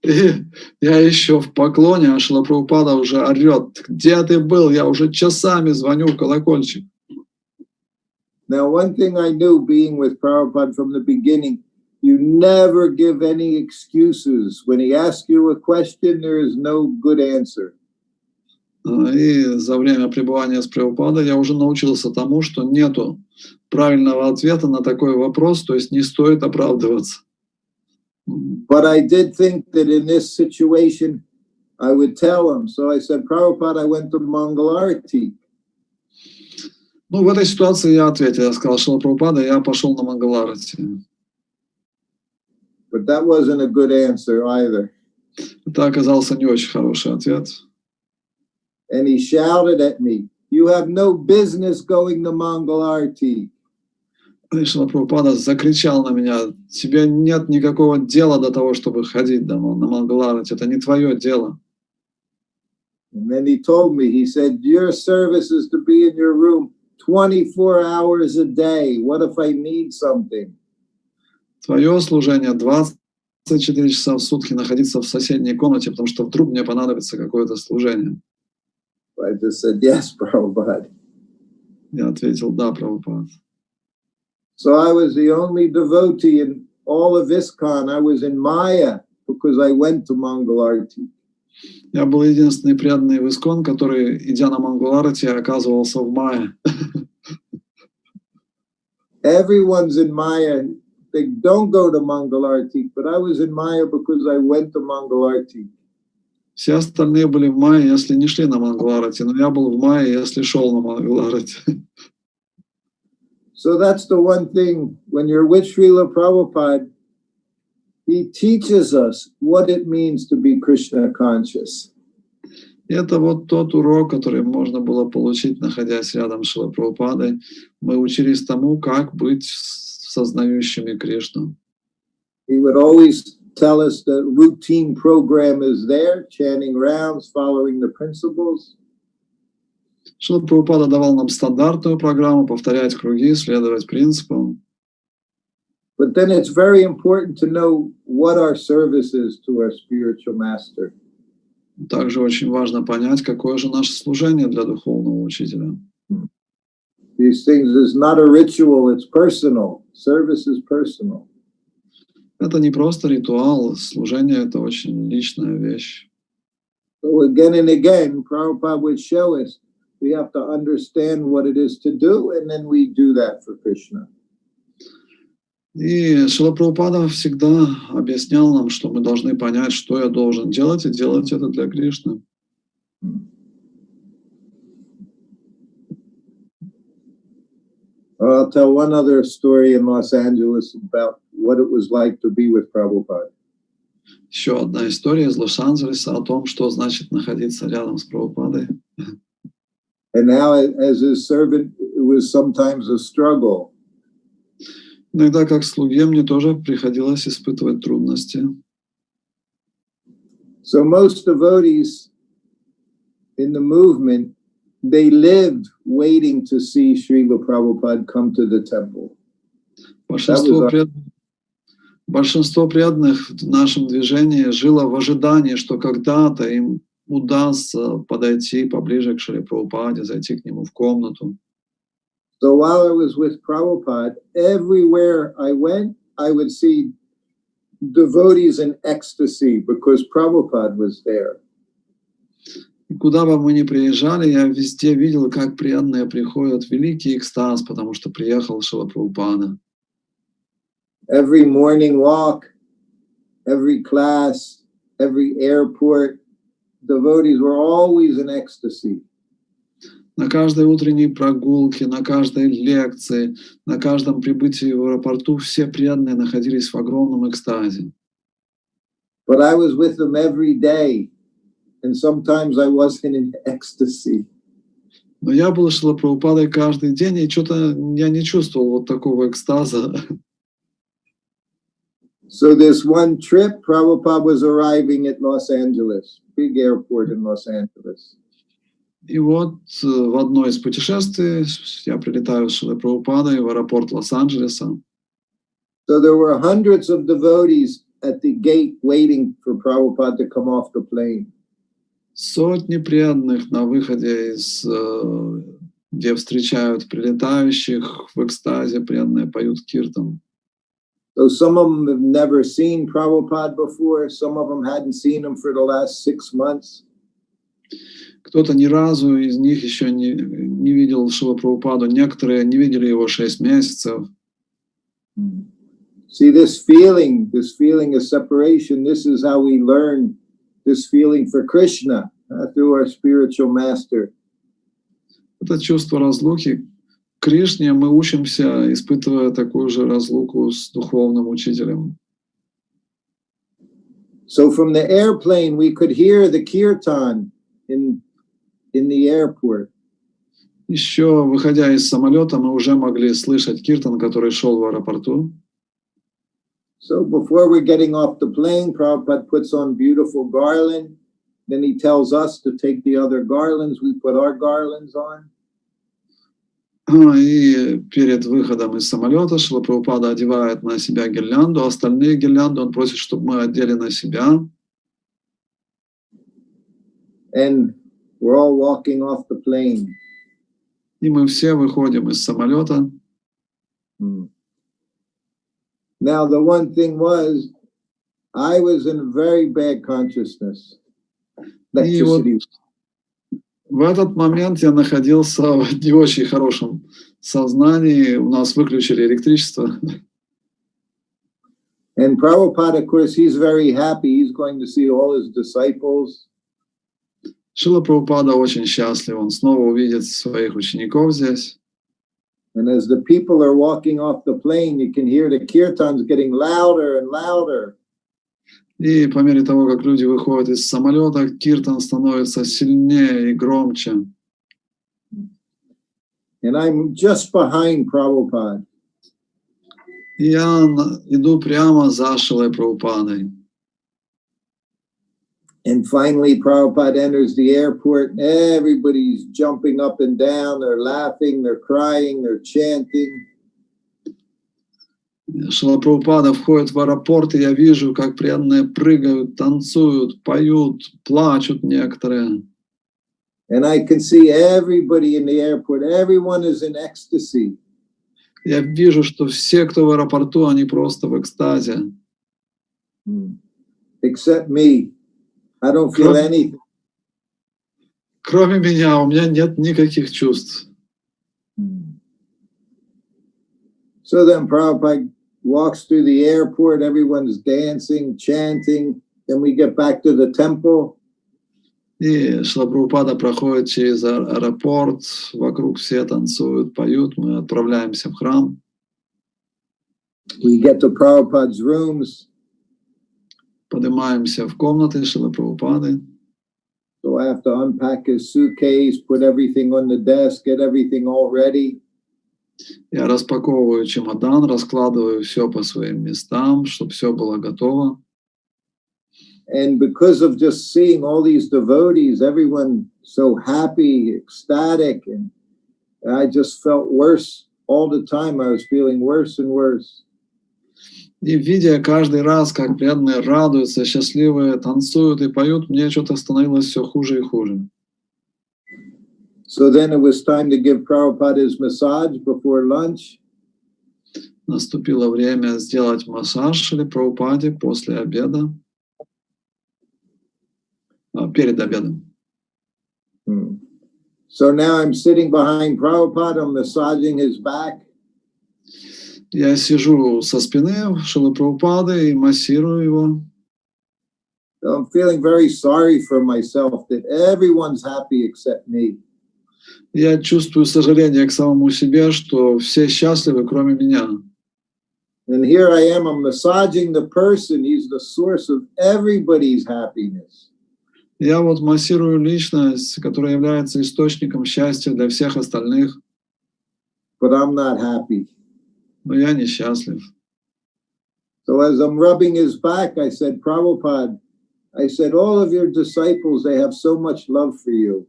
И я еще в поклоне, а Шрила Прабхупада уже орет: где ты был? Я уже часами звоню в колокольчик. Now, one thing I knew being with Prabhupada from the beginning, you never give any excuses. When he asks you a question, there is no good answer. И за время пребывания с Прабхупадой я уже научился тому, что нету правильного ответа на такой вопрос, то есть не стоит оправдываться. But I did think that in this situation, I would tell him. So I said, Prabhupada, I went to Mangalarti. Ну, в этой ситуации я ответил. Я сказал: Шрила Прабхупада, я пошел на Мангаларти. But that wasn't a good answer either. Это оказался не очень хороший ответ. And he shouted at me, "You have no business going to Mangalarti." И Шрила Прабхупада закричал на меня: тебе нет никакого дела до того, чтобы ходить на Мангаларти. Это не твое дело. And then he told me, he said, your service is to be in your room 24 hours a day. What if I need something? Твое служение 24 часа в сутки находиться в соседней комнате, потому что вдруг мне понадобится какое-то служение. I just said, yes, Prabhupada. Я ответил: да, Прабхупад. So I was the only devotee in all of ISKCON. I was in Maya because I went to Mangalarti. Я был единственный преданный в ИСККОН, который, идя на Мангаларти, оказывался в мае. Everyone's in Maya. They don't go to Mangalarti, but I was in Maya because I went to Mangalarti. Все остальные были в мае, если не шли на Мангаларти, но я был в мае, если шел на Мангаларти. So that's the one thing, when you're with Srila Prabhupada, he teaches us what it means to be Krishna conscious. Это вот тот урок, который можно было получить, находясь рядом с Шрилой Прабхупадой. Мы учились тому, как быть сознающими Кришну. He would always tell us the routine program is there, chanting rounds, following the principles. Шрила Прабхупада давал нам стандартную программу: повторять круги, следовать принципам. But then it's very important to know what our service is to our spiritual master. Также очень важно понять, какое же наше служение для духовного учителя. These things is not a ritual, it's personal. Service is personal. Это не просто ритуал, служение — это очень личная вещь. So again and again, Prabhupada would show us we have to understand what it is to do, and then we do that for Krishna. И Шрила Прабхупада всегда объяснял нам, что мы должны понять, что я должен делать, и делать это для Кришны. I'll tell one other story in Los Angeles about what it was like to be with Prabhupada. Еще одна история из Лос-Анджелеса о том, что значит находиться рядом с Прабхупадой. And now, as his servant, it was sometimes a struggle. Иногда как слуге мне тоже приходилось испытывать трудности. So most devotees in the movement, they lived waiting to see Srila Prabhupada come to the temple. Большинство преданных в нашем движении жило в ожидании, что когда-то им удастся подойти поближе к Шриле Прабхупаде, зайти к нему в комнату. So while I was with Prabhupada, everywhere I went, I would see devotees in ecstasy because Prabhupada was there. И куда бы мы ни приезжали, я везде видел, как преданные приходят в великий экстаз, потому что приехал Шрила Прабхупада. Every morning walk, every class, every airport, devotees were always in ecstasy. На каждой утренней прогулке, на каждой лекции, на каждом прибытии в аэропорту все преданные находились в огромном экстазе. But I was with them every day, and sometimes I wasn't in ecstasy. Но я был с Шрилой Прабхупадой каждый день, и что-то я не чувствовал вот такого экстаза. So this one trip, Prabhupada was arriving at Los Angeles, big airport in Los Angeles. И вот в одно из путешествий я прилетаю с Шрилой Прабхупадой в аэропорт Лос-Анджелеса. So there were hundreds of devotees at the gate waiting for Prabhupada to come off the plane. Сотни преданных на выходе где встречают прилетающих в экстазе, преданные поют киртан. So some of them have never seen Prabhupada before. Some of them hadn't seen him for the last 6 months. Кто-то ни разу из них еще не видел Шрилу Прабхупаду, некоторые не видели его 6 месяцев. See, this feeling of separation, this is how we learn this feeling for Krishna through our spiritual master. Это чувство разлуки к Кришне мы учимся, испытывая такую же разлуку с духовным учителем. So from the airplane, we could hear the kirtan in the airport. Еще, выходя из самолета, мы уже могли слышать киртан, который шел в аэропорту. So before we're getting off the plane, Prabhupada puts on beautiful garland. Then he tells us to take the other garlands. We put our garlands on. И перед выходом из самолета Шрила Прабхупада одевает на себя гирлянду, остальные гирлянды он просит, чтобы мы одели на себя. And we're all walking off the plane. И мы все выходим из самолета. Now, the one thing was, I was in very bad consciousness. И вот в этот момент я находился в не очень хорошем сознании. У нас выключили электричество. And Prabhupada, of course, he's very happy. He's going to see all his disciples. Шрила Прабхупада очень счастлив. Он снова увидит своих учеников здесь. And as the people are walking off the plane, you can hear the kirtans getting louder and louder. И по мере того, как люди выходят из самолета, киртан становится сильнее и громче. And I'm just behind Prabhupada. И я иду прямо за Шрилой Прабхупадой. And finally, Prabhupada enters the airport. Everybody's jumping up and down. They're laughing, they're crying, they're chanting. Шрила Прабхупада входит в аэропорт, и я вижу, как преданные прыгают, танцуют, поют, плачут некоторые. And I can see everybody in the airport. Everyone is in ecstasy. Я вижу, что все, кто в аэропорту, они просто в экстазе. Except me. I don't feel anything. Кроме меня, у меня нет никаких чувств. So then Prabhupada walks through the airport, everyone's dancing, chanting. Then we get back to the temple. И Шрила Прабхупада проходит через аэропорт, вокруг все танцуют, поют, мы отправляемся в храм. We get to Prabhupada's rooms. Поднимаемся в комнаты Шрилы Прабхупады. So I have to unpack his suitcase, put everything on the desk, get everything all ready. Я распаковываю чемодан, раскладываю все по своим местам, чтобы все было готово. And because of just seeing all these devotees, everyone so happy, ecstatic, and I just felt worse all the time. I was feeling worse and worse. И видя каждый раз, как преданные радуются, счастливые, танцуют и поют, мне что-то становилось все хуже и хуже. So then it was time to give Prabhupada his massage before lunch. Наступило время сделать массаж Шриле Прабхупаде после обеда, перед обедом. So now I'm sitting behind Prabhupada, I'm massaging his back. Я сижу со спины Шрилы Прабхупады и массирую его. So I'm feeling very sorry for myself that everyone's happy except me. Я чувствую сожаление к самому себе, что все счастливы, кроме меня. And here I am, I'm massaging the person, he's the source of everybody's happiness. Я вот массирую личность, которая является источником счастья для всех остальных. But I'm not happy. Но я несчастлив. So as I'm rubbing his back, I said, Prabhupada, I said, all of your disciples, they have so much love for you.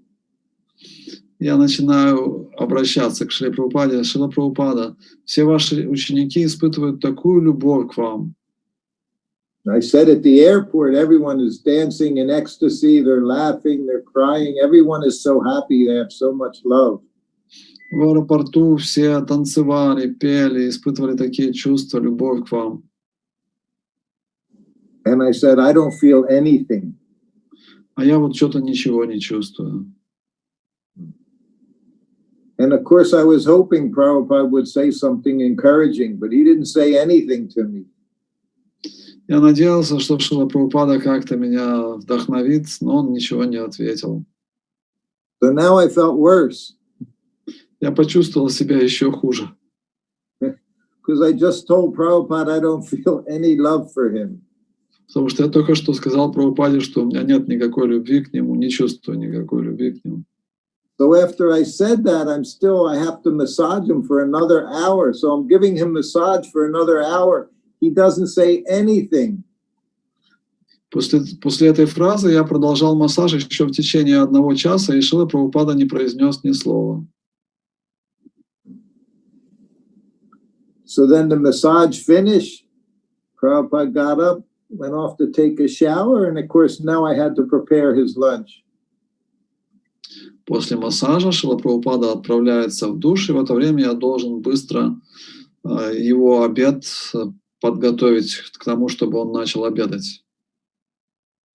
Я начинаю обращаться к Шриле Прабхупаде. Шрила Прабхупада, все ваши ученики испытывают такую любовь к вам. I said at the airport, everyone is dancing in ecstasy, they're laughing, they're crying, everyone is so happy, they have so much love. В аэропорту все танцевали, пели, испытывали такие чувства, любовь к вам. And I said, I don't feel anything. А я вот что-то ничего не чувствую. And of course, I was hoping Prabhupada would say something encouraging, but he didn't say anything to me. Я надеялся, что Шрила Прабхупада как-то меня вдохновит, но он ничего не ответил. So now I felt worse. Я почувствовал себя еще хуже. Because I just told Prabhupada I don't feel any love for him. Потому что я только что сказал Прабхупаде, что у меня нет никакой любви к нему, не чувствую никакой любви к нему. So after I said that, I have to massage him for another hour. So I'm giving him massage for another hour. He doesn't say anything. После этой фразы я продолжал массаж еще в течение 1 часа, и Шрила Прабхупада не произнес ни слова. So then the massage finished. Prabhupada got up, went off to take a shower, and of course now I had to prepare his lunch. После массажа Шрила Прабхупада отправляется в душ, и в это время я должен быстро его обед подготовить к тому, чтобы он начал обедать.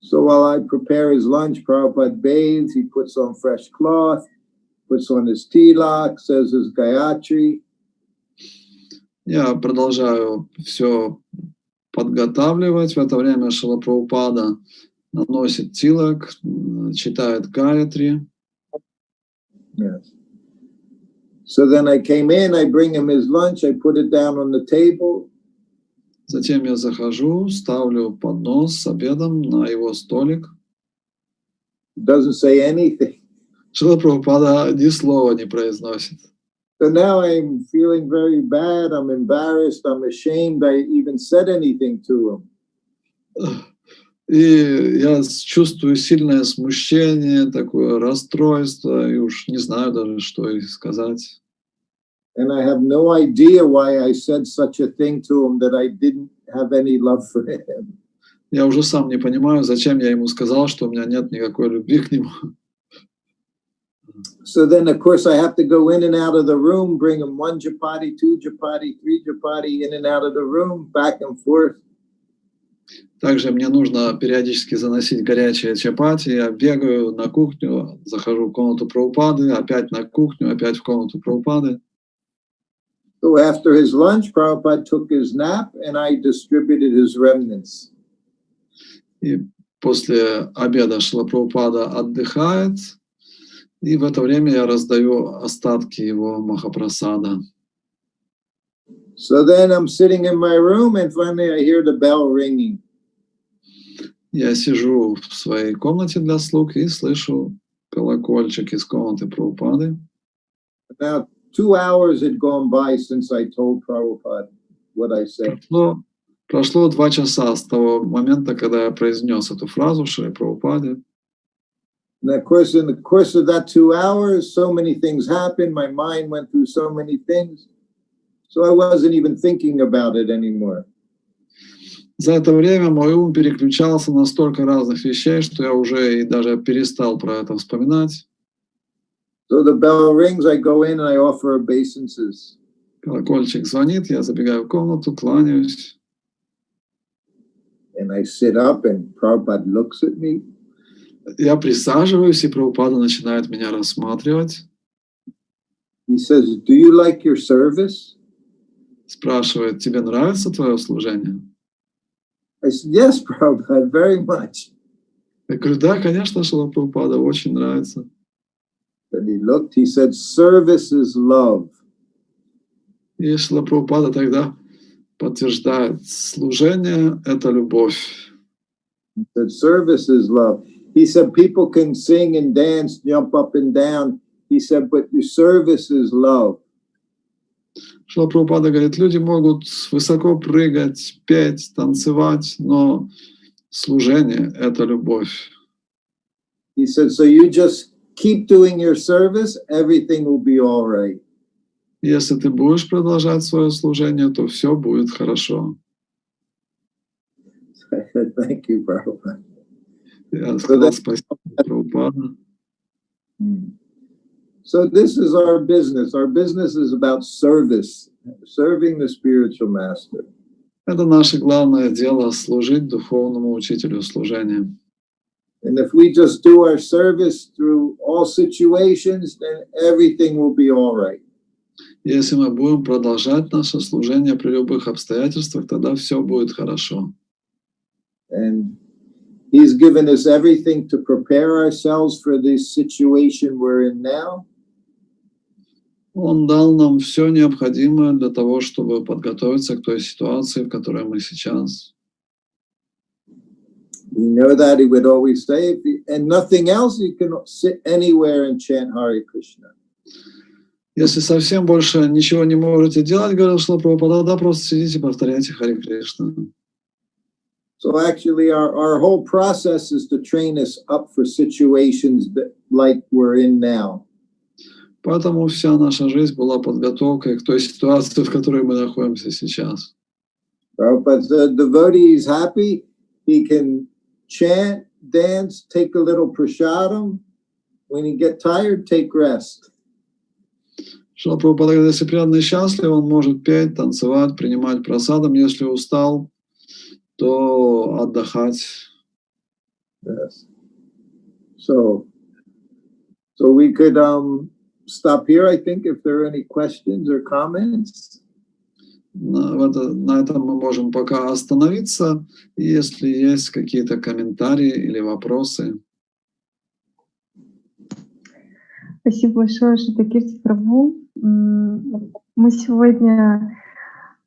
So while I prepare his lunch, Prabhupada bathes, he puts on fresh cloth, puts on his tilak, says his Gayatri. Я продолжаю все подготавливать. В это время Шрила Прабхупада наносит тилак, читает Гаятри. Yes. So then I came in, I bring him his lunch, I put it down on the table. Затем я захожу, ставлю поднос с обедом на его столик. Doesn't say anything. Шрила Прабхупада ни слова не произносит. So now I'm feeling very bad, I'm embarrassed, I'm ashamed, I even said anything to him. И я чувствую сильное смущение, такое расстройство, и уж не знаю даже, что и сказать. And I have no idea why I said such a thing to him that I didn't have any love for him. Я уже сам не понимаю, зачем я ему сказал, что у меня нет никакой любви к нему. So then, of course, I have to go in and out of the room, bring him 1 chapati, 2 chapati, 3 chapati, in and out of the room, back and forth. Также мне нужно периодически заносить горячие чапати. Я бегаю на кухню, захожу в комнату Прабхупады, опять на кухню, опять в комнату Прабхупады. So after his lunch, Prabhupada took his nap, and I distributed his remnants. И после обеда Шрила Прабхупада отдыхает, и в это время я раздаю остатки его махапрасада. So then I'm sitting in my room, and finally I hear the bell ringing. Я сижу в своей комнате для слуг и слышу колокольчик из комнаты Прабхупады. Now, 2 hours had gone by since I told Prabhupada what I said. Прошло 2 часа с того момента, когда я произнес эту фразу Шриле Прабхупаде. And of course, in the course of that 2 hours, so many things happened. My mind went through so many things. So I wasn't even thinking about it anymore. За это время мой ум переключался на столько разных вещей, что я уже и даже перестал про это вспоминать. So the bell rings, I go in and I offer obeisances. Колокольчик звонит, я забегаю в комнату, кланяюсь. And I sit up and Prabhupada looks at me. Я присаживаюсь, и Прабхупада начинает меня рассматривать. He says, "Do you like your service?" Спрашивает, тебе нравится твое служение? I said, "Yes, Prabhupada, very much." Я говорю, да, конечно, Шрила Прабхупада, очень нравится. Then he looked, he said, "Service is love." И Шрила Прабхупада тогда подтверждает, служение — это любовь. He said, "Service is love." He said, "People can sing and dance, jump up and down." He said, "But your service is love." Шрила Прабхупада говорит, люди могут высоко прыгать, петь, танцевать, но служение — это любовь. He said, "So you just keep doing your service, everything will be all right." Если ты будешь продолжать свое служение, то все будет хорошо. I said, "Thank you, Prabhupada." Я сказал спасибо, Прабхупада. So this is our business. Our business is about service, serving the spiritual master. Это наше главное дело — служить духовному учителю служением. And if we just do our service through all situations, then everything will be all right. Если мы будем продолжать наше служение при любых обстоятельствах, тогда все будет хорошо. And He's given us everything to prepare ourselves for this situation we're in now. Он дал нам все необходимое для того, чтобы подготовиться к той ситуации, в которой мы сейчас. We know that He would always say, and nothing else, you can sit anywhere and chant Hare Krishna. Если совсем больше ничего не можете делать, говорил Шрила Прабхупада, да, просто сидите и повторяйте Харе Кришна. So actually our whole process is to train us up for situations that, like we're in now. Поэтому вся наша жизнь была подготовкой к той ситуации, в которой мы находимся сейчас. But the devotee is happy. He can chant, dance, take a little prasadam. When you get tired, take rest. Шрила Прабхупада говорит, если преданный счастлив, он может петь, танцевать, принимать прасадам. Если устал, то отдыхать. Yes. So we could stop here, I think, if there are any questions or comments. На этом мы можем пока остановиться. Если есть какие-то комментарии или вопросы. Спасибо большое, Шрутакирти Прабху. Мы сегодня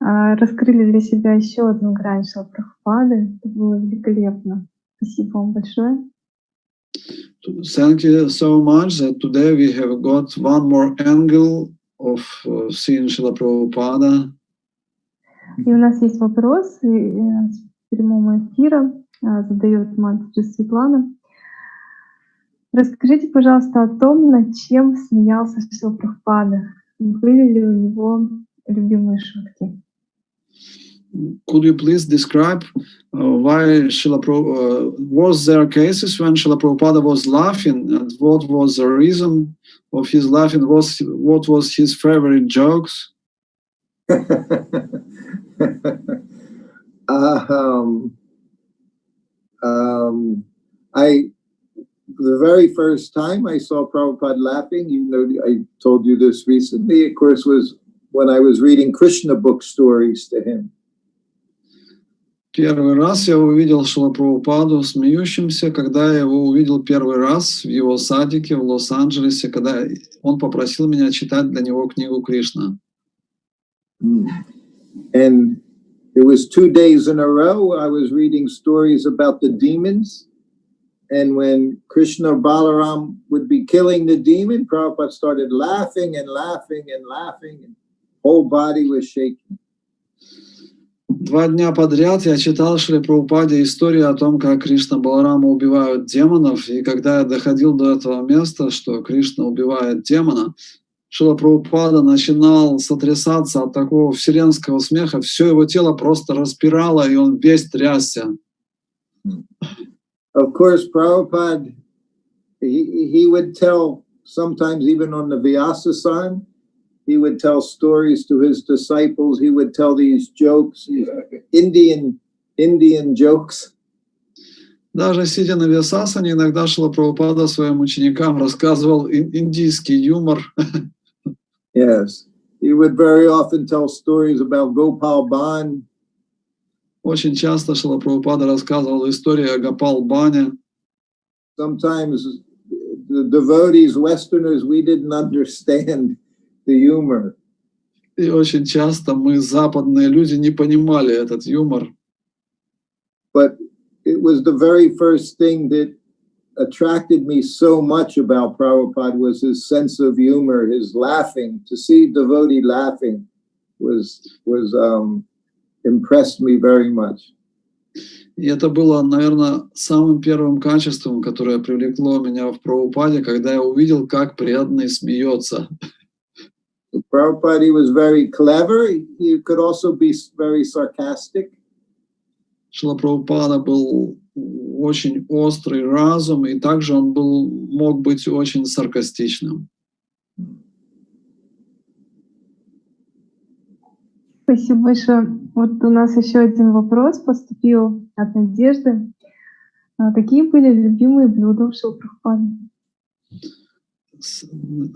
раскрыли для себя еще одну грань Шрилы Прабхупады. Это было великолепно. Спасибо вам большое. Thank you so much that today we have got one more angle of seeing Шрила Прабхупада. И у нас есть вопрос с прямого эфира, задает матушка Светлана. Расскажите, пожалуйста, о том, над чем смеялся Шрила Прабхупада. Были ли у него любимые шутки? Could you please describe why was there cases when Шрила Прабхупада was laughing, and what was the reason of his laughing? What was his favorite jokes? The very first time I saw Prabhupada laughing, I told you this recently, of course, was when I was reading Krishna book stories to him. Первый раз я увидел Шрилу Прабхупаду смеющимся, когда я его увидел первый раз в его садике в Лос-Анджелесе, когда он попросил меня читать для него книгу Кришна. And it was 2 days in a row I was reading stories about the demons. And when Krishna Balaram would be killing the demon, Prabhupada started laughing and laughing and laughing, and whole body was shaking. 2 дня подряд я читал Шриле Прабхупаде историю о том, как Кришна Баларама убивают демонов, и когда я доходил до этого места, что Кришна убивает демона, Шрила Прабхупада начинал сотрясаться от такого вселенского смеха, все его тело просто распирало, и он весь трясся. Of course, Prabhupada, he would tell, sometimes even on the Vyasa-san, he would tell stories to his disciples. He would tell these jokes, Indian jokes. Даже сидя на Вьясасане, иногда Шрила Прабхупада своим ученикам рассказывал индийский юмор. Yes, he would very often tell stories about Gopal Ban. Очень часто Шрила Прабхупада рассказывал истории о Гопал Бане. Sometimes the devotees, Westerners, we didn't understand the humor. И очень часто мы, западные люди, не понимали этот юмор. But it was the very first thing that attracted me so much about Prabhupada was his sense of humor, his laughing. To see devotee laughing was impressed me very much. И это было, наверное, самым первым качеством, которое привлекло меня в Прабхупаде, когда я увидел, как преданный смеется. Prabhupada, he was very clever. He could also be very sarcastic. Шрила Прабхупада был очень острый разум, и также он мог быть очень саркастичным. Спасибо большое. Вот у нас еще один вопрос поступил от Надежды. Какие были любимые блюда у Шрилы Прабхупады?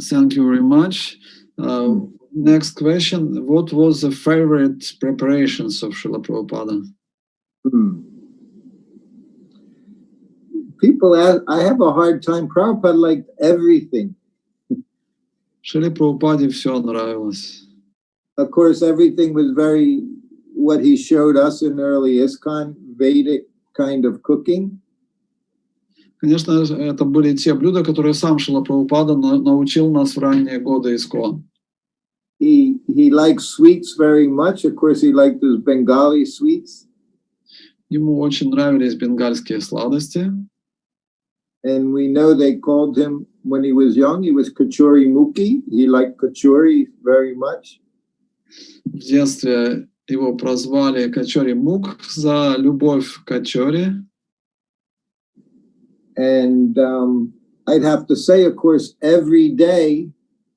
Thank you very much. Next question. What was the favorite preparations of Srila Prabhupada? People ask, I have a hard time. Prabhupada liked everything. Шриле Прабхупаде все нравилось. Of course, everything was very, what he showed us in early ISKCON, Vedic kind of cooking. Конечно, это были те блюда, которые сам Шрила Прабхупада научил нас в ранние годы ИСККОН. He liked sweets very much. Of course, he liked his Bengali sweets. Ему очень нравились бенгальские сладости. And we know they called him, when he was young, he was Kachori Mukhi. He liked Kachori very much. В детстве его прозвали Качори Мук за любовь к качори. And I'd have to say, of course, every day,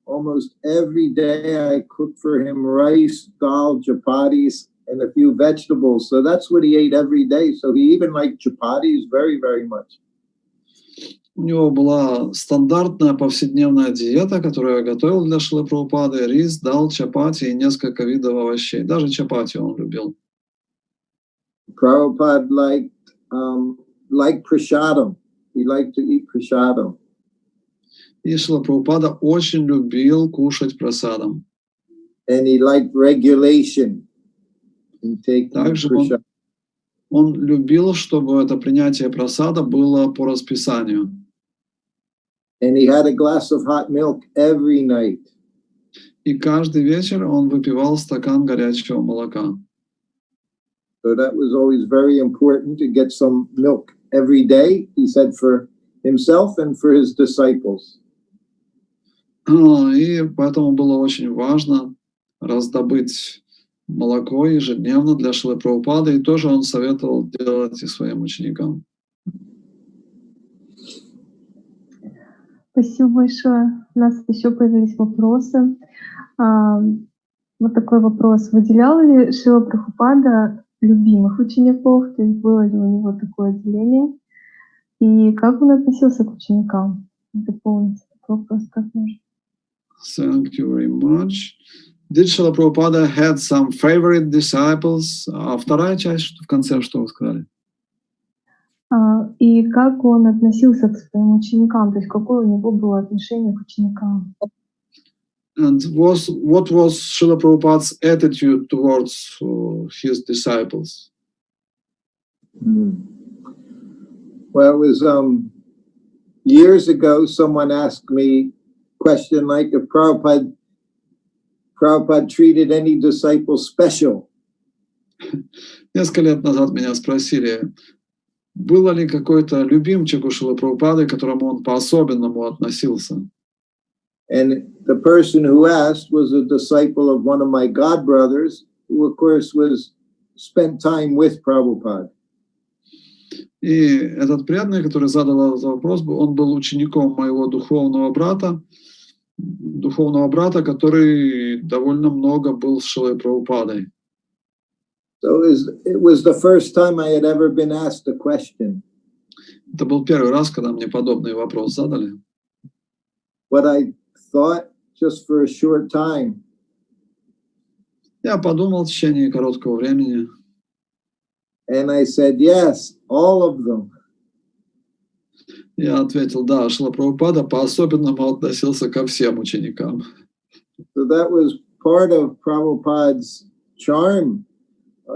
almost every day, I cook for him rice, dal, chapatis, and a few vegetables. So that's what he ate every day. So he even liked chapatis very, very much. У него была стандартная повседневная диета, которую я готовил для Шрилы Прабхупады: рис, дал, чапати и несколько видов овощей. Даже чапати он любил. Prabhupada liked prasadam. He liked to eat prasadam. И Шрила Прабхупада очень любил кушать прасадом. And he liked regulation in taking Также prasadam. он любил, чтобы это принятие прасада было по расписанию. And he had a glass of hot milk every night. И каждый вечер он выпивал стакан горячего молока. So that was always very important to get some milk every day, he said, for himself and for his disciples. И поэтому было очень важно раздобыть молоко ежедневно для Шрилы Прабхупады, и тоже он советовал делать и своим ученикам. Спасибо большое. У нас еще появились вопросы. Вот такой вопрос. Выделял ли Шрила Прабхупада любимых учеников? То есть было ли у него такое отделение? И как он относился к ученикам? Дополните этот вопрос, как можно. Thank you very much. Did Шрила Прабхупада had some favorite disciples? А вторая часть, в конце, что вы сказали? И как он относился к своим ученикам, то есть какое у него было отношение к ученикам. And what was Srila Prabhupada's attitude towards his disciples? Well, it was years ago, someone asked me a question like if Prabhupada treated any disciple special. Несколько лет назад меня спросили, было ли какой-то любимчик у Шрилы Прабхупады, к которому он по-особенному относился. And the person who asked was a disciple of one of my god brothers, who of course was spent time with Prabhupada. И этот преданный, который задал этот вопрос, он был учеником моего духовного брата, который довольно много был с Шрилой Прабхупадой. So it was the first time I had ever been asked a question. Это был первый раз, когда мне подобный вопрос задали. What I thought just for a short time. Я подумал в течение короткого времени. And I said, yes, all of them. Я ответил, да, Шрила Прабхупада по-особенному относился ко всем ученикам. So that was part of Prabhupada's charm.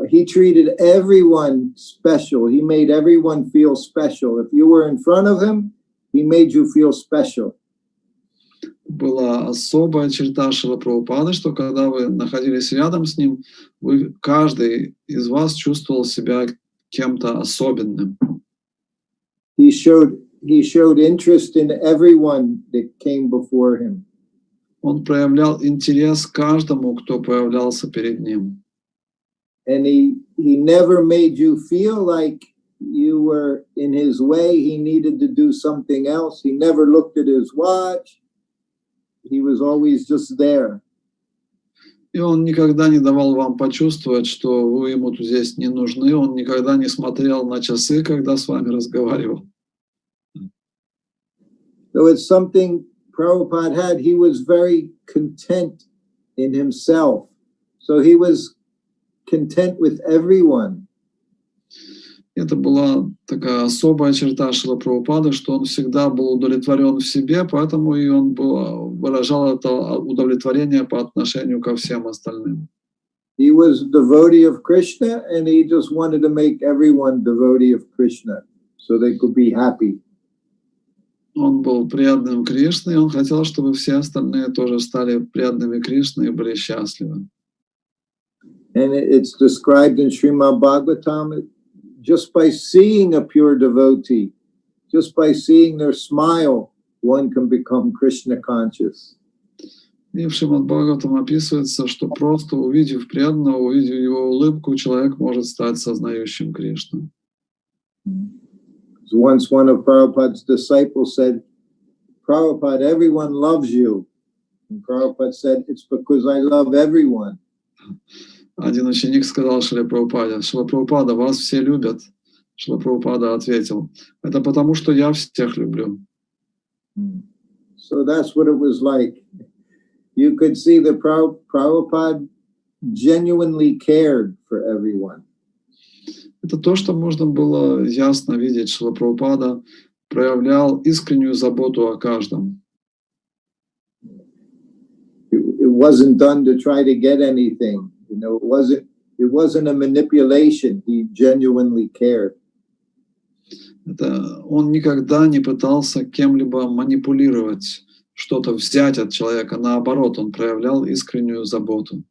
He treated everyone special. He made everyone feel special. If you were in front of him, he made you feel special. Была особая черта Шрилы Прабхупады, что когда вы находились рядом с ним, каждый из вас чувствовал себя кем-то особенным. He showed interest in everyone that came before him. Он проявлял интерес к каждому, кто появлялся перед ним. And he never made you feel like you were in his way. He needed to do something else. He never looked at his watch. He was always just there. И он никогда не давал вам почувствовать, что вы ему тут здесь не нужны. Он никогда не смотрел на часы, когда с вами разговаривал. So it's something Prabhupada had. He was very content in himself. So he was content with everyone. Это была такая особая черта Шрилы Прабхупады, что он всегда был удовлетворен в себе, поэтому и он выражал это удовлетворение по отношению ко всем остальным. He was a devotee of Krishna, and he just wanted to make everyone devotee of Krishna, so they could be happy. Он был преданным Кришны, и он хотел, чтобы все остальные тоже стали преданными Кришны и были счастливы. And it's described in Srimad Bhagavatam. Just by seeing a pure devotee, just by seeing their smile, one can become Krishna conscious. И в Шримад Бхагаватам описывается, что просто увидев преданного, увидев его улыбку, человек может стать сознающим Кришну. Once one of Prabhupada's disciples said, Prabhupada, everyone loves you. And Prabhupada said, it's because I love everyone. Один ученик сказал Шриле Прабхупаде: «Шрила Прабхупада, вас все любят». Шрила Прабхупада ответил: «Это потому, что я всех люблю». So that's what it was like. You could see that Prabhupada genuinely cared for everyone. Это то, что можно было ясно видеть. Шрила Прабхупада проявлял искреннюю заботу о каждом. It wasn't done to try to get anything. You know, it wasn't a manipulation. He genuinely cared. Он никогда не пытался кем-либо манипулировать, что-то взять от человека. Наоборот, он проявлял искреннюю заботу.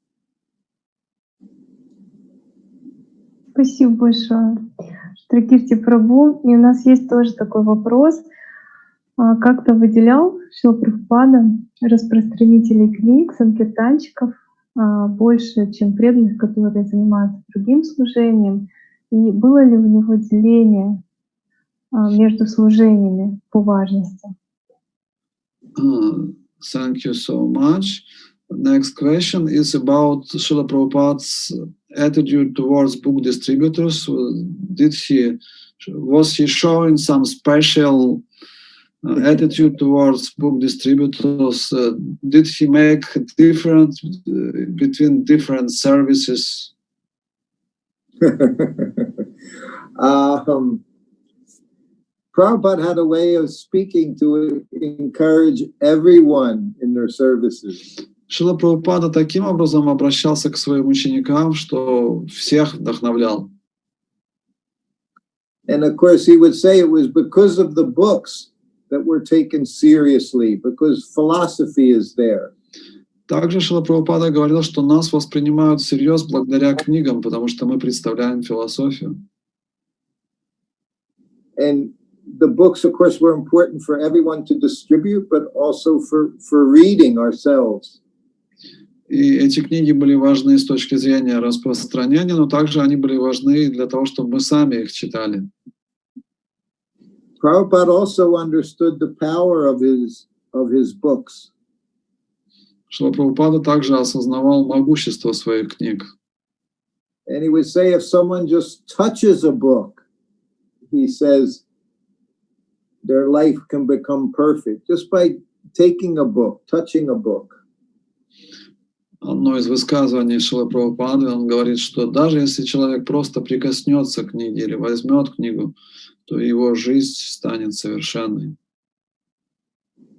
Спасибо большое, Шрутакирти Прабху. И у нас есть тоже такой вопрос. Как-то выделял Шрила Прабхупада распространителей книг, санкиртанщиков, больше, чем преданных, которые занимаются другим служением. И было ли у него деление между служениями по важности? Thank you so much. Next question is about Srila Prabhupada's attitude towards book distributors. Was he showing some special attitude towards book distributors? Did he make a difference between different services? Prabhupada had a way of speaking to encourage everyone in their services. Шрила Прабхупада таким образом обращался к своим ученикам, что всех вдохновлял. And of course, he would say it was because of the books that were taken seriously, because philosophy is there. Также Шрила Прабхупада говорил, что нас воспринимают всерьез благодаря книгам, потому что мы представляем философию. And the books, of course, were important for everyone to distribute, but also for reading ourselves. И эти книги были важны с точки зрения распространения, но также они были важны для того, чтобы мы сами их читали. Prabhupada also understood the power of his books. Шрила Прабхупада также осознавал могущество своих книг. And he would say if someone just touches a book, he says their life can become perfect just by taking a book, touching a book. Одно из высказываний Шрилы Прабхупады, он говорит, что даже если человек просто прикоснется к книге или возьмет книгу, то его жизнь станет совершенной.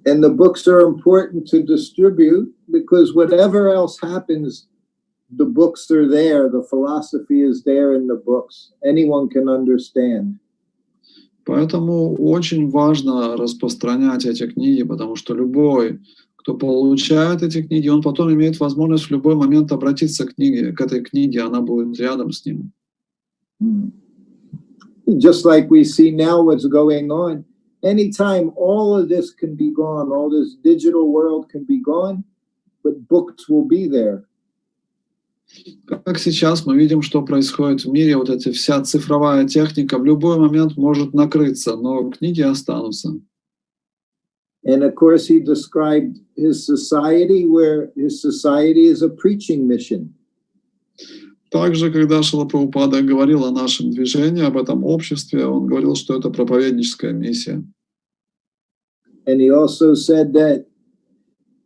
And the books are important to distribute because whatever else happens, the books are there, the philosophy is there in the books. Anyone can understand. Поэтому очень важно распространять эти книги, потому что любой, кто получает эти книги, он потом имеет возможность в любой момент обратиться к этой книге, она будет рядом с ним. Just like we see now what's going on, anytime all of this can be gone, all this digital world can be gone, but books will be there. Как сейчас мы видим, что происходит в мире, вот эта вся цифровая техника в любой момент может накрыться, но книги останутся. And of course, he described his society, where his society is a preaching mission. Также, когда Шрила Прабхупада говорил о нашем движении, об этом обществе, он говорил, что это проповедническая миссия. And he also said that,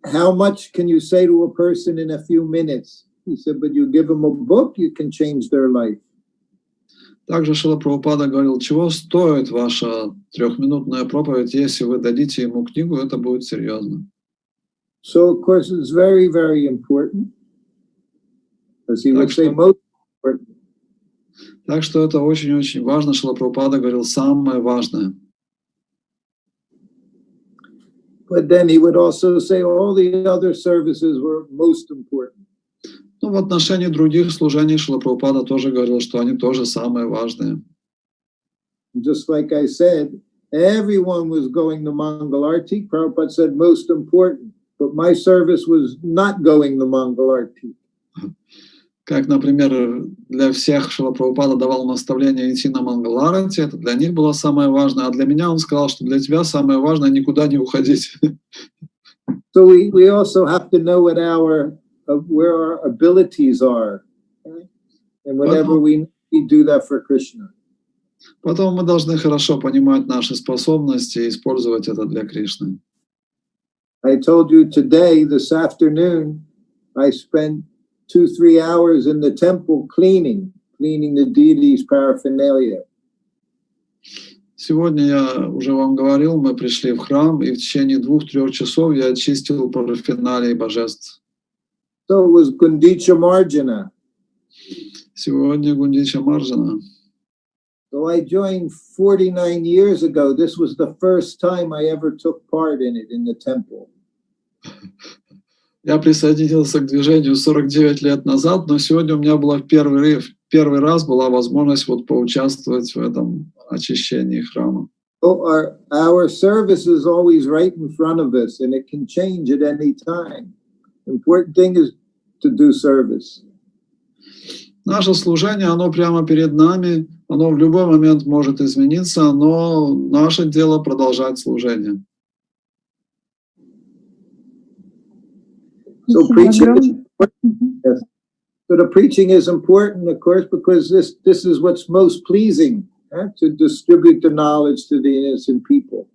how much can you say to a person in a few minutes? He said, but you give them a book, you can change their life. Также Шрила Прабхупада говорил, чего стоит ваша трехминутная проповедь, если вы дадите ему книгу, это будет серьезно. So, of course, it's very, very important. As he would say, most important. Так что это очень-очень важно. Шрила Прабхупада говорил самое важное. But then he would also say all the other services were most important. Ну, в отношении других служений Шрила Прабхупада тоже говорил, что они тоже самые важные. Just like I said, everyone was going to Mangal Arti. Prabhupada said most important, but my service was not going to Mangal Arti. Как, например, для всех Шрила Прабхупада давал наставление идти на Мангал-арати, это для них было самое важное, а для меня он сказал, что для тебя самое важное никуда не уходить. So we also have to know where our abilities are, right? And whatever we do that for Krishna. Потом мы должны хорошо понимать наши способности и использовать это для Кришны. I told you today, this afternoon, I spent 2-3 hours in the temple cleaning the deity's paraphernalia. Сегодня я уже вам говорил, мы пришли в храм, и в течение 2-3 часов я очистил параферналии божеств. So it was Gundicha Marjana. Сегодня Гундича Марджана. So I joined 49 years ago. This was the first time I ever took part in it in the temple. Я присоединился к движению 49 лет назад, но сегодня у меня была первый раз была возможность вот поучаствовать в этом очищении храма. So our service is always right in front of us, and it can change at any time. Important thing is to do service. Наше служение, оно прямо перед нами, оно в любой момент может измениться, но наше дело продолжать служение. So the preaching is important, of course, because this is what's most pleasing, to distribute the knowledge to the innocent people.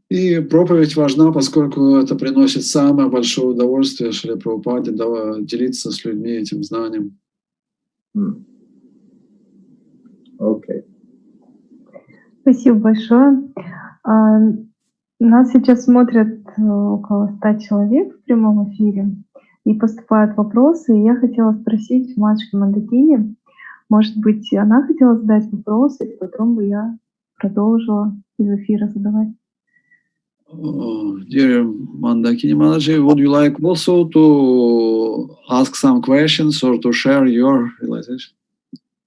И проповедь важна, поскольку это приносит самое большое удовольствие Шриле Прабхупаде делиться с людьми этим знанием. Okay. Спасибо большое. Нас сейчас смотрят около 100 человек в прямом эфире, и поступают вопросы. И я хотела спросить матушку Мондакини, может быть, она хотела задать вопросы, и потом бы я продолжила из эфира задавать. Dear Moндакини Mataji, would you like also to ask some questions or to share your realization?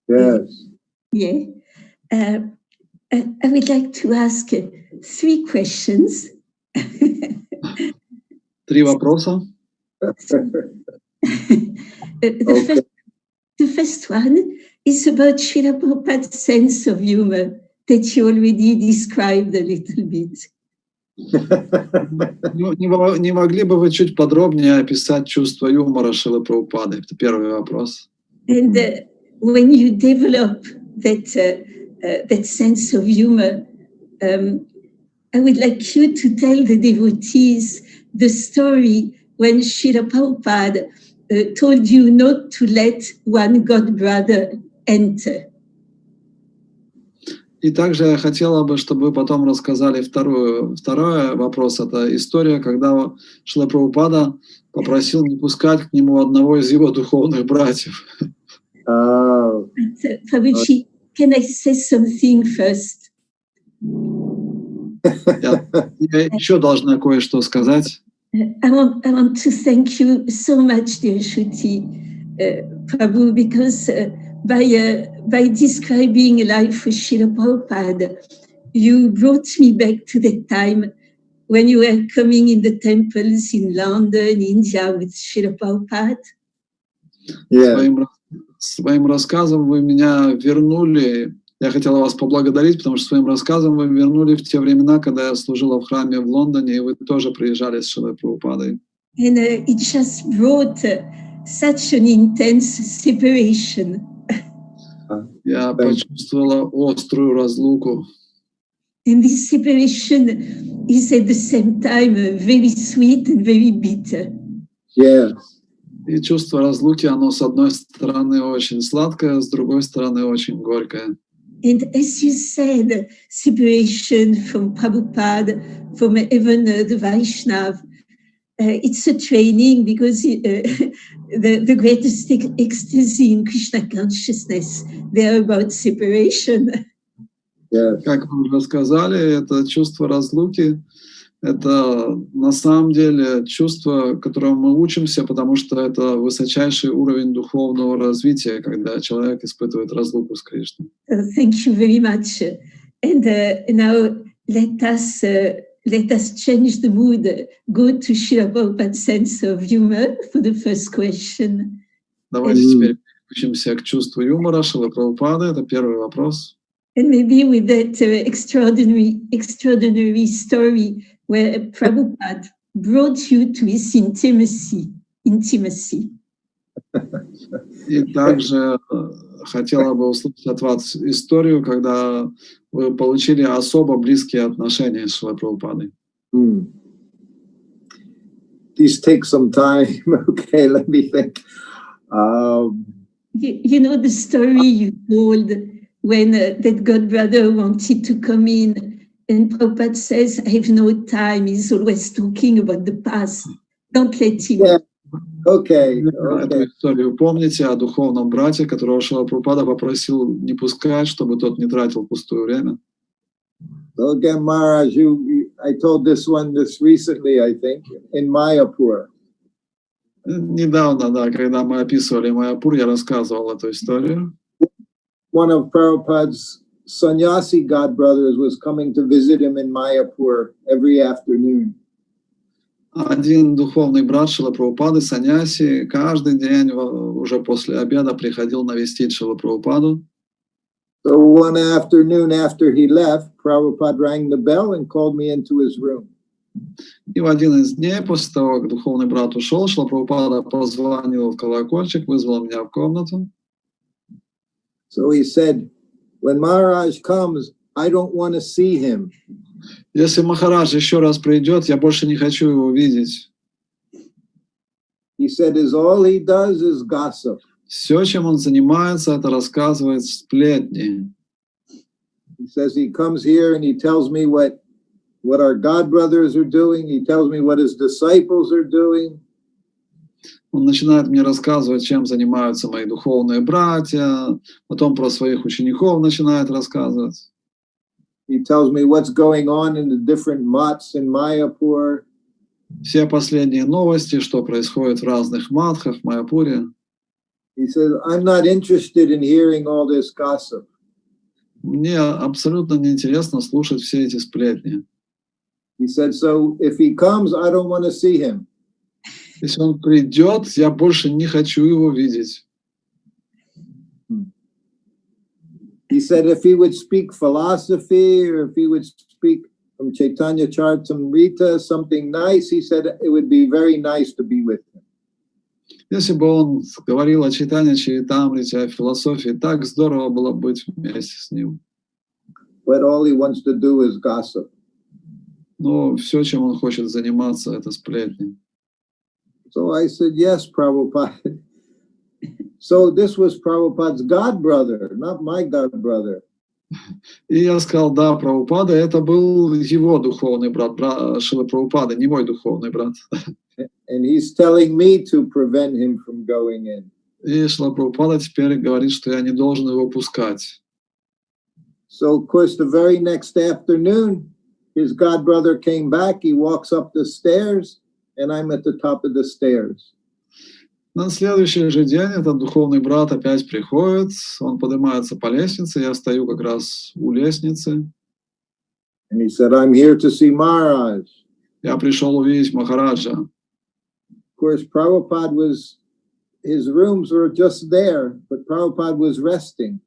Yes. Yeah. I would like to ask 3 questions. 3 вопроса. The first one is about Srila Prabhupada's sense of humor that you already described a little bit. Не могли бы вы чуть подробнее описать чувство юмора Шрилы Прабхупады? Это первый вопрос. And when you develop that sense of humor, I would like you to tell the devotees the story when Srila Prabhupada told you not to let one god brother enter. И также я хотела бы, чтобы вы потом рассказали второй вопрос. Это история, когда Шрила Прабхупада попросил не пускать к нему одного из его духовных братьев. Prabhuji, can I say something first? Я еще должна кое-что сказать. I want to thank you so much, dear Shruti, Prabhu, because by describing life with Srila Prabhupada, you brought me back to the time when you were coming in the temples in London, India, with Srila Prabhupada. Yeah. Своим рассказом вы меня вернули. Я хотела вас поблагодарить, потому что своим рассказом вы вернули в те времена, когда я служила в храме в Лондоне, и вы тоже приезжали с Шрилой Прабхупадой. And it just brought such an intense separation. Я почувствовала острую разлуку. And this separation is at the same time very sweet and very bitter. Yes. И чувство разлуки, оно с одной стороны очень сладкое, с другой стороны очень горькое. And as you said, separation from Prabhupada, from even the Vaishnav, it's a training because the greatest ecstasy in Krishna consciousness, they're about separation. Yes. Как вы уже сказали, это чувство разлуки, это на самом деле чувство, которому мы учимся, потому что это высочайший уровень духовного развития, когда человек испытывает разлуку с Кришной. Thank you very much. And now let us change the mood. Go to Srila Prabhupada's sense of humor for the first question. Давайте теперь учимся к чувству юмора Шрилы Прабхупады. Это первый вопрос. And maybe with that extraordinary story where Prabhupada brought you to his intimacy. И также хотела бы услышать от вас историю, когда вы получили особо близкие отношения с Шрилой Прабхупадой. These take some time. Okay, let me think. You know the story you told when that god brother wanted to come in, and Prabhupada says, I have no time. He's always talking about the past. Don't let him. Yeah. Okay. Эту историю помните о духовном брате, которого Шрила Прабхупада попросил не пускать, чтобы тот не тратил пустое время. So again, Maharaj, I told this recently, I think, in Mayapur. Недавно, да, когда мы описывали Майяпур, я рассказывал эту историю. One of Prabhupada's sannyasi godbrothers was coming to visit him in Mayapur every afternoon. Один духовный брат Шрилы Прабхупады, саньяси, каждый день уже после обеда приходил навестить Шрилу Прабхупаду. So one afternoon after he left, Prabhupada rang the bell and called me into his room. И в один из дней, после того, как духовный брат ушел, Шрила Прабхупада позвонил в колокольчик, вызвал меня в комнату. So he said, when Maharaj comes, I don't want to see him. Если Махарадж еще раз придет, я больше не хочу его видеть. He said, all he does is gossip. Все, чем он занимается, это рассказывает сплетни. He says he comes here and he tells me what our God brothers are doing. He tells me what his disciples are doing. Он начинает мне рассказывать, чем занимаются мои духовные братья, потом про своих учеников начинает рассказывать. He tells me what's going on in the different mats in Mayapur. Все последние новости, что происходит в разных матхах в Майяпуре. He says, I'm not interested in hearing all this gossip. Мне абсолютно неинтересно слушать все эти сплетни. He said, so if he comes, I don't want to see him. Если он придет, я больше не хочу его видеть. He said if he would speak philosophy or if he would speak from Chaitanya Charitamrita, something nice, he said it would be very nice to be with him. Если бы он говорил о читании Чаритамрите, о философии, так здорово было быть вместе с ним. But all he wants to do is gossip. Но все, чем он хочет заниматься, это сплетни. So I said, yes, Prabhupada. So this was Prabhupada's god brother, not my god brother. И я сказал, да, Прабхупада, это был его духовный брат, Шрилы Прабхупады, не мой духовный брат. And he's telling me to prevent him from going in. И Шрила Прабхупада теперь говорит, что я не должен его пускать. So, of course, the very next afternoon, his god brother came back, he walks up the stairs, and I'm at the top of the stairs. На следующий же день этот духовный брат опять приходит, он поднимается по лестнице, я стою как раз у лестницы. And he said, I'm here to see Maharaj. Я пришел увидеть Махараджа. Of course, Prabhupada his rooms were just there, but Prabhupada was resting.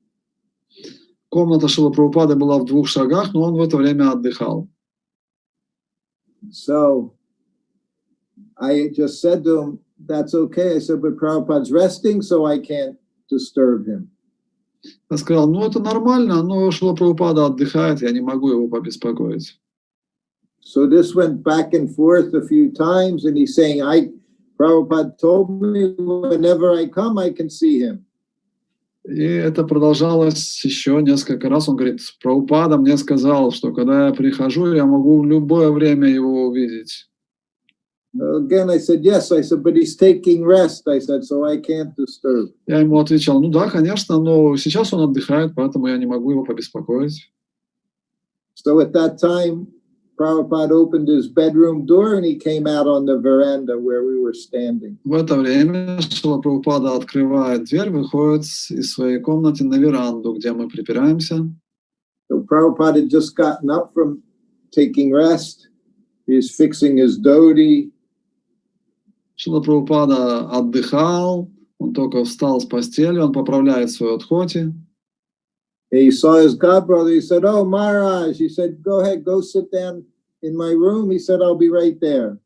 Комната Шрилы Прабхупады была в 2 шагах, но он в это время отдыхал. So I just said to him, that's okay. I said, but Prabhupada's resting, so I can't disturb him. Я сказал, ну это нормально, но Шрила Прабхупада отдыхает, я не могу его побеспокоить. So this went back and forth a few times, and he's saying, Prabhupada told me whenever I come, I can see him. И это продолжалось еще несколько раз. Он говорит, Прабхупада мне сказал, что когда я прихожу, я могу в любое время его увидеть. Again, I said, yes. I said, but he's taking rest. I said, so I can't disturb. Я ему отвечал, ну да, конечно, но сейчас он отдыхает, поэтому я не могу его побеспокоить. So at that time, Prabhupada opened his bedroom door and he came out on the veranda where we were standing. В это время Шрила Прабхупада открывает дверь, выходит из своей комнаты на веранду, где мы припираемся. So Prabhupada had just gotten up from taking rest. He's fixing his dhoti. Шрила Прабхупада отдыхал, он только встал с постели, он поправляет свою дхоти. He saw his godbrother. He said, oh, Maharaj. He said, go ahead, go sit down in my room. He said, I'll be right there.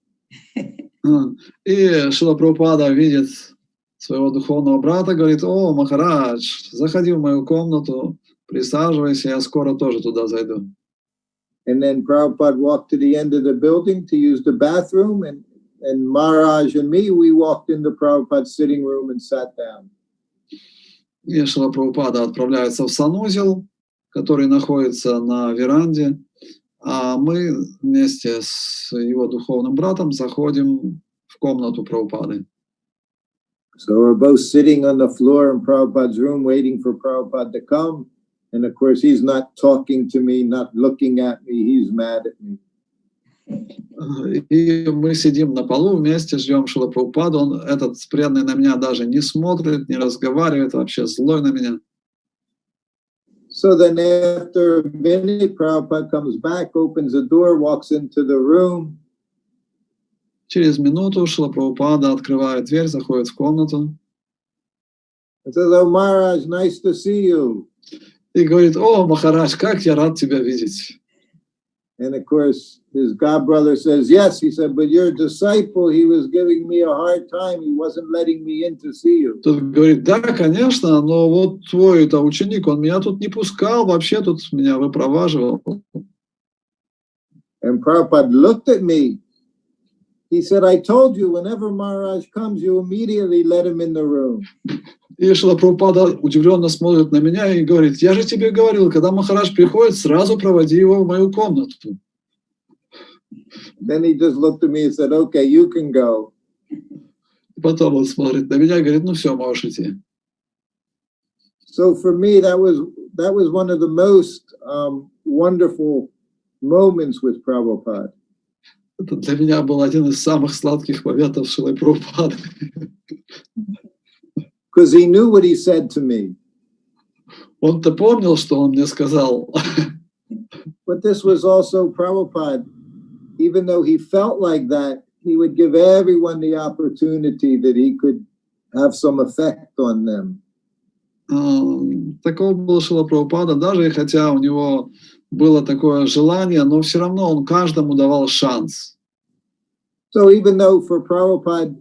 И Шрила Прабхупада видит своего духовного брата, говорит, о, Махарадж, заходи в мою комнату, присаживайся, я скоро тоже туда зайду. And then Prabhupada walked to the end of the building to use the bathroom, and Maharaj and me, we walked into Prabhupada's sitting room and sat down. И Шрила Прабхупада отправляется в санузел, который находится на веранде, а мы вместе с его духовным братом заходим в комнату Прабхупады. So we're both sitting on the floor in Prabhupada's room waiting for Prabhupada to come. And of course, he's not talking to me, not looking at me, he's mad at me. И мы сидим на полу вместе, ждем Шрилу Прабхупаду. Он, этот преданный, на меня даже не смотрит, не разговаривает, вообще злой на меня. So then after a minute, Prabhupada comes back, opens the door, walks into the room. Через минуту Шрила Прабхупада открывает дверь, заходит в комнату. And says, oh, Maharaj, nice to see you. И говорит, о, Махарадж, как я рад тебя видеть. And of course, his godbrother says, yes. He said, but your disciple, he was giving me a hard time. He wasn't letting me in to see you. Тут говорит, да, конечно, но вот твой-то ученик, он меня тут не пускал, вообще тут меня выпроваживал. And Prabhupada looked at me. He said, I told you, whenever Maharaj comes, you immediately let him in the room. И Шрила Прабхупада удивленно смотрит на меня и говорит: я же тебе говорил, когда Махарадж приходит, сразу проводи его в мою комнату. Then he just looked at me and said, okay, you can go. Потом он смотрит на меня и говорит: ну все, можешь идти. So for me, that was one of the most wonderful moments with Prabhupada. Это для меня был один из самых сладких моментов Шрилы Прабхупады. Because he knew what he said to me. Он-то помнил, что он мне сказал. But this was also Prabhupada. Even though he felt like that, he would give everyone the opportunity that he could have some effect on them. Такого был Шрила Прабхупада, даже хотя у него было такое желание, но все равно он каждому давал шанс. So even though for Prabhupada,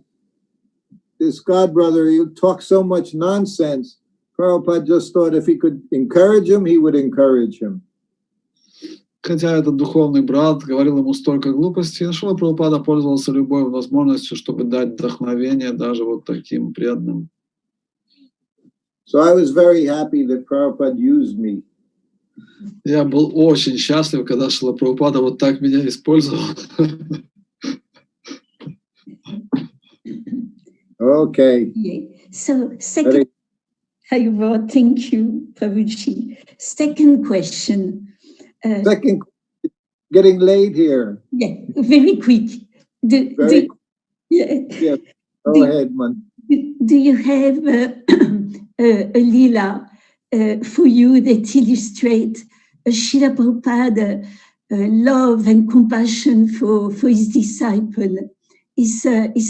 this godbrother, he would talk so much nonsense, Prabhupada just thought if he could encourage him, he would encourage him. Хотя этот духовный брат говорил ему столько глупостей, Шрила Прабхупада пользовался любой возможностью, чтобы дать вдохновение даже вот таким преданным. So I was very happy that Prabhupada used me. Я был очень счастлив, когда Шрила Прабхупада вот так меня использовал. Okay. So second, thank you, Prabhuji. Second question. Second, getting late here. Yeah, very quick. Go ahead, man. Do you have a lila for you that illustrates Srila Prabhupada love and compassion for his disciple? His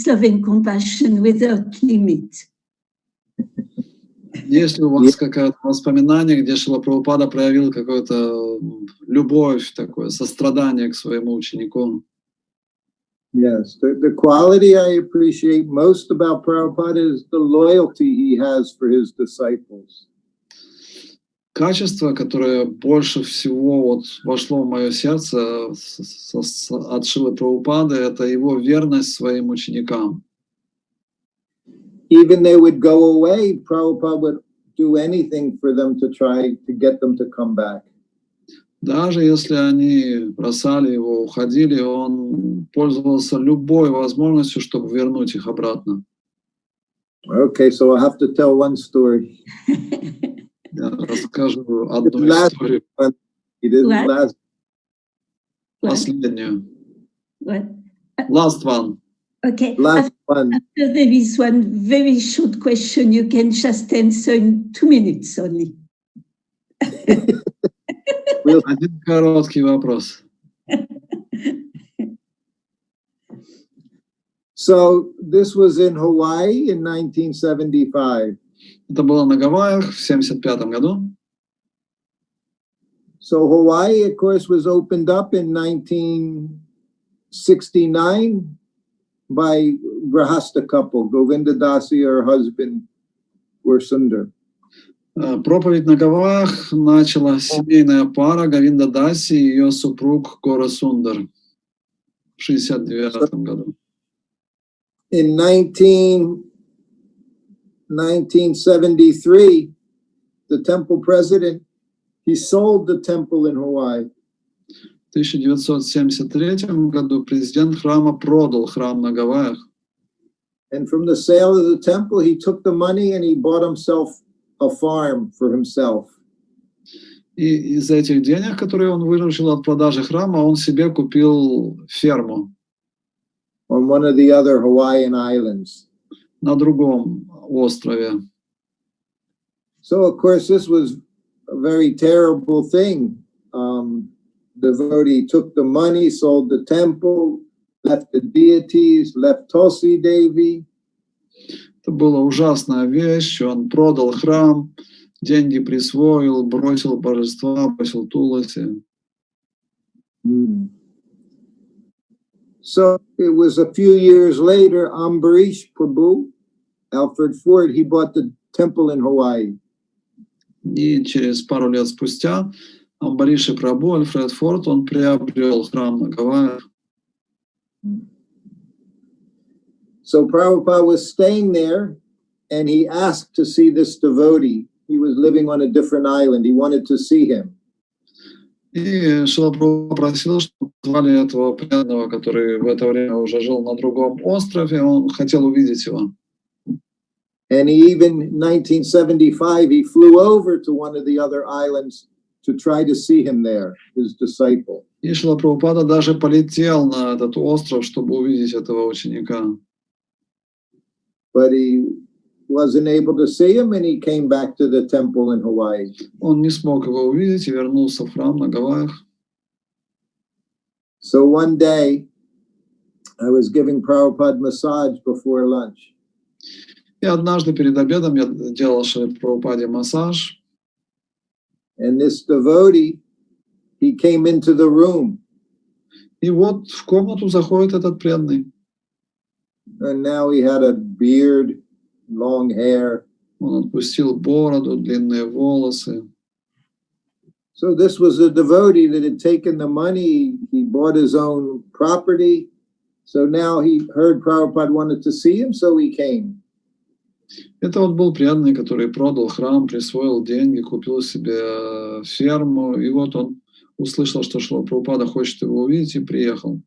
love and compassion without limit. Есть ли у вас какое-то воспоминание, где Шрила Прабхупада проявил какую-то любовь, такое сострадание к своему ученику? Yes, the quality I appreciate most about Prabhupada is the loyalty he has for his disciples. Качество, которое больше всего вот вошло в мое сердце от Шрилы Прабхупады, это его верность своим ученикам. Even they would go away, Prabhupada would do anything for them to try to get them to come back. Даже если они бросали его, уходили, он пользовался любой возможностью, чтобы вернуть их обратно. Okay, so I'll have to tell one story. Я расскажу одну историю. Последнюю. Last one. Okay. Last one. After there is one very short question, you can just answer in 2 minutes only. Один короткий вопрос. So this was in Hawaii in 1975. Это было на Гавайях в 1975 году. So Hawaii, of course, was opened up in 1969 by Grahasta couple, Govinda Dasi, her husband, were Sundar. Проповедь на Гавайях начала семейная пара Говинда Даси и ее супруг Гора Сундар в 1969 году. In 1973, the temple president, he sold the temple in Hawaii. В 1973 году президент храма продал храм на Гавайях. And from the sale of the temple, he took the money and he bought himself a farm for himself. И из этих денег, которые он выручил от продажи храма, он себе купил ферму On one of the other Hawaiian islands. На другом острове. So, of course, this was a very terrible thing. Devotee took the money, sold the temple, left the deities, left Tulsi Devi. Это была ужасная вещь. Он продал храм, деньги присвоил, бросил божества, бросил Туласи. So it was a few years later, Ambarish Prabhu, Alfred Ford, he bought the temple in Hawaii. И через пару лет спустя Амбариш и Прабху, Альфред Форд, он приобрел храм на Гавайях. So Prabhupada was staying there, and he asked to see this devotee. He was living on a different island. He wanted to see him. И Шрила Прабхупада попросил, чтобы позвали этого преданного, который в это время уже жил на другом острове, он хотел увидеть его. And he even, in 1975, he flew over to one of the other islands to try to see him there, his disciple. И Шрила Прабхупада даже полетел на этот остров, чтобы увидеть этого ученика. But he wasn't able to see him, and he came back to the temple in Hawaii. Он не смог его увидеть и вернулся в храм на Гавайях. So one day, I was giving Prabhupada massage before lunch. И однажды перед обедом я делал Шриле Прабхупаде массаж. And this devotee, he came into the room. И вот в комнату заходит этот преданный. And now he had a beard, long hair. Он отпустил бороду, длинные волосы. So this was a devotee that had taken the money, he bought his own property. So now he heard Prabhupada wanted to see him, so he came. Это вот был преданный, который продал храм, присвоил деньги, купил себе ферму. И вот он услышал, что Шрила Прабхупада хочет его увидеть, и приехал.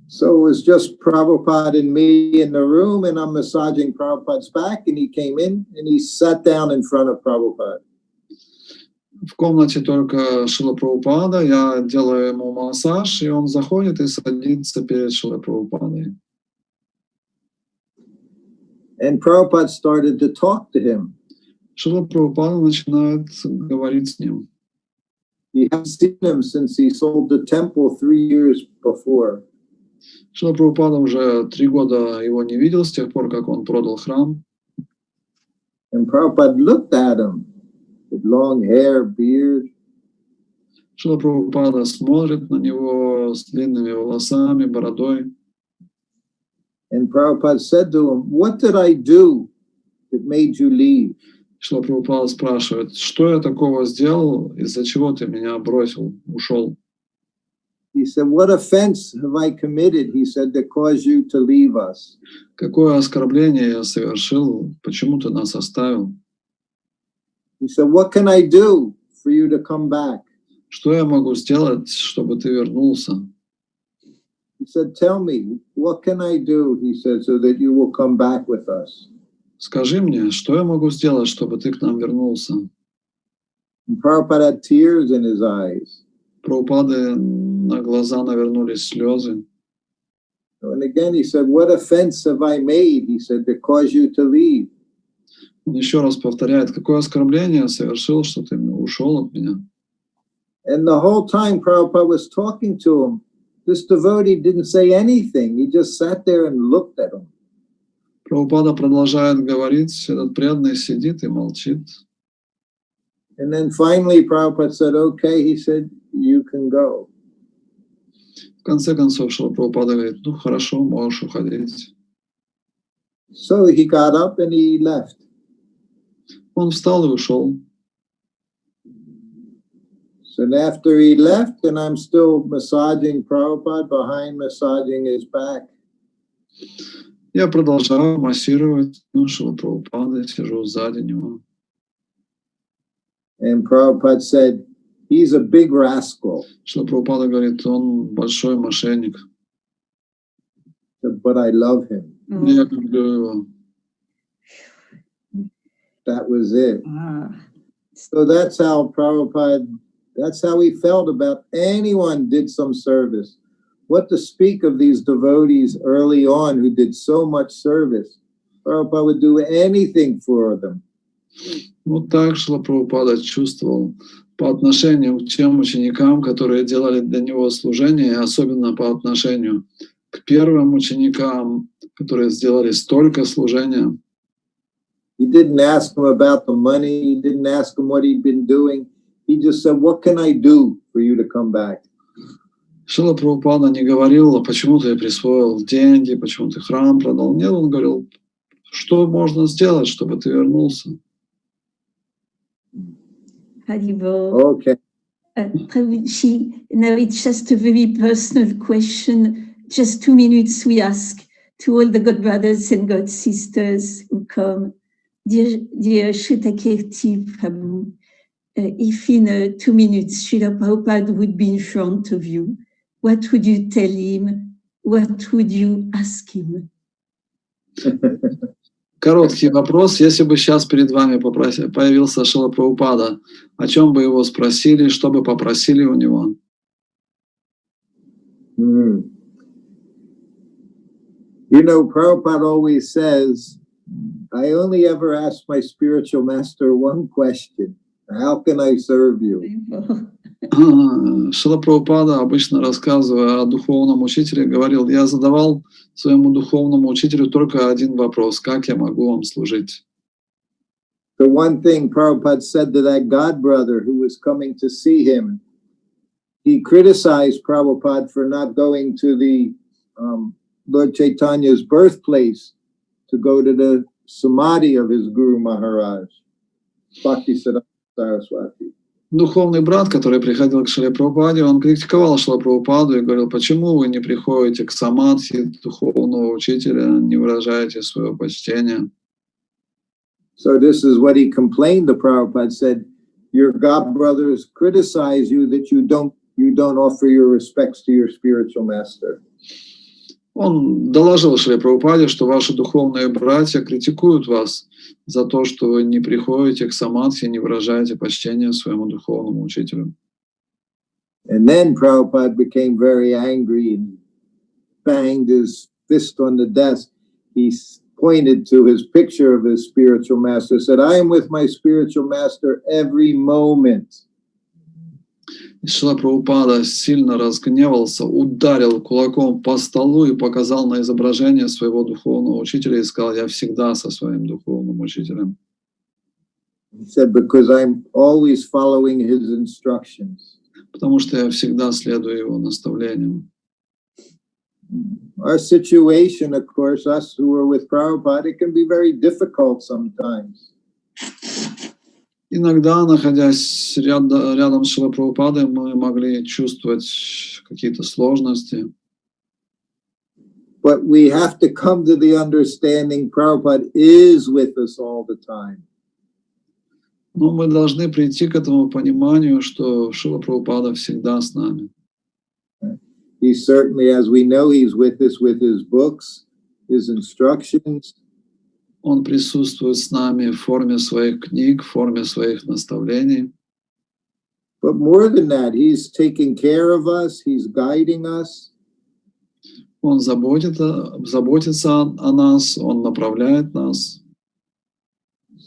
So it was just Prabhupada and me in the room, and I'm massaging Prabhupada's back, and he came in and he sat down in front of Prabhupada. В комнате только Шрила Прабхупада, я делаю ему массаж, и он заходит и садится перед Шрилой Прабхупадой. And Prabhupada started to talk to him. Шрила Прабхупада начинает говорить с ним. He hadn't seen him since he sold the temple 3 years before. Шрила Прабхупада уже 3 года его не видел с тех пор, как он продал храм. And Prabhupada looked at him with long hair, beard. Шрила Прабхупада смотрит на него с длинными волосами, бородой. And Prabhupada said to him, "What did I do that made you leave?" Шрила Прабхупада спрашивает, что я такого сделал, из-за чего ты меня бросил, ушел? He said, "What offense have I committed?" He said, "that caused you to leave us." Какое оскорбление я совершил, почему ты нас оставил? He said, "What can I do for you to come back?" Что я могу сделать, чтобы ты вернулся? He said, "Tell me, what can I do?" He said, "so that you will come back with us." Скажи мне, что я могу сделать, чтобы ты к нам вернулся? And Prabhupada had tears in his eyes. Прабхупады на глаза навернулись слезы. And again he said, "What offense have I made?" He said, "that caused you to leave." Он еще раз повторяет, какое оскорбление я совершил, что ты ушел от меня. And the whole time Prabhupada was talking to him, this devotee didn't say anything. He just sat there and looked at him. Прабхупада продолжает говорить, этот преданный сидит и молчит. And then finally Prabhupada said, "Okay," he said, "you can go." В конце концов, Шрила Прабхупада говорит, ну хорошо, можешь уходить. So he got up and he left. Он встал и ушел. So after he left, and I'm still massaging Prabhupada behind, massaging his back. Я продолжаю массировать Шрилу Прабхупады, сижу сзади него. And Prabhupada said, "He's a big rascal." Шрила Прабхупада говорит, он большой мошенник. But I love him. Я люблю его. That was it. So that's how Prabhupada, that's how he felt about anyone did some service. What to speak of these devotees early on who did so much service. Prabhupada would do anything for them. Вот так Шрила Прабхупада чувствовал по отношению к тем ученикам, которые делали для него служение, особенно по отношению к первым ученикам, которые сделали столько служения. He didn't ask him about the money. He didn't ask him what he'd been doing. He just said, "What can I do for you to come back?" Шрила Прабхупада не говорил, почему ты присвоил деньги, почему ты храм продал. Нет, он говорил, что можно сделать, чтобы ты вернулся. Okay. Prabhuji, now it's just a very personal question, just 2 minutes we ask to all the God brothers and God sisters who come. Dear Shrutakirti Prabhu, if in 2 minutes Srila Prabhupada would be in front of you, what would you tell him? What would you ask him? Короткий вопрос. Если бы сейчас перед вами появился Шрила Прабхупада, о чем бы его спросили, что бы попросили у него? You know, Prabhupada always says, I only ever ask my spiritual master one question. How can I serve you? Шрила Прабхупада, обычно рассказывая о духовном учителе, говорил, я задавал своему духовному учителю только один вопрос, как я могу вам служить? The one thing Prabhupada said to that god brother who was coming to see him, he criticized Prabhupada for not going to the Lord Chaitanya's birthplace to go to the samadhi of his Guru Maharaj, Bhaktisiddhanta Saraswati. Духовный брат, который приходил к Шриле Прабхупаде, он критиковал Шрилу Прабхупаду и говорил, почему вы не приходите к самадхи духовного учителя, не выражаете своего почтения. So this is what he complained to Prabhupada, said, your god brothers criticize you that you don't offer your respects to your spiritual master. Он доложил Шриле Прабхупаде, что ваши духовные братья критикуют вас за то, что вы не приходите к самадхи, не выражаете почтение своему духовному учителю. And then Prabhupada became very angry and banged his fist on the desk. He pointed to his picture of his spiritual master, said, I am with my spiritual master every moment. Шрила Прабхупада сильно разгневался, ударил кулаком по столу и показал на изображение своего духовного учителя и сказал, я всегда со своим духовным учителем. He said, because I'm always following his instructions. Потому что я всегда следую его наставлениям. Our situation, of course, us who are with Prabhupada, it can be very difficult sometimes. Иногда, находясь рядом с Шрилой Прабхупадой, мы могли чувствовать какие-то сложности. But we have to come to the understanding Prabhupada is with us all the time. Но мы должны прийти к этому пониманию, что Шрила Прабхупада всегда с нами. He certainly, as we know, he's with us with his books, his instructions. Он присутствует с нами в форме своих книг, в форме своих наставлений. But more than that, he's taking care of us, he's guiding us. Он заботится о нас, он направляет нас.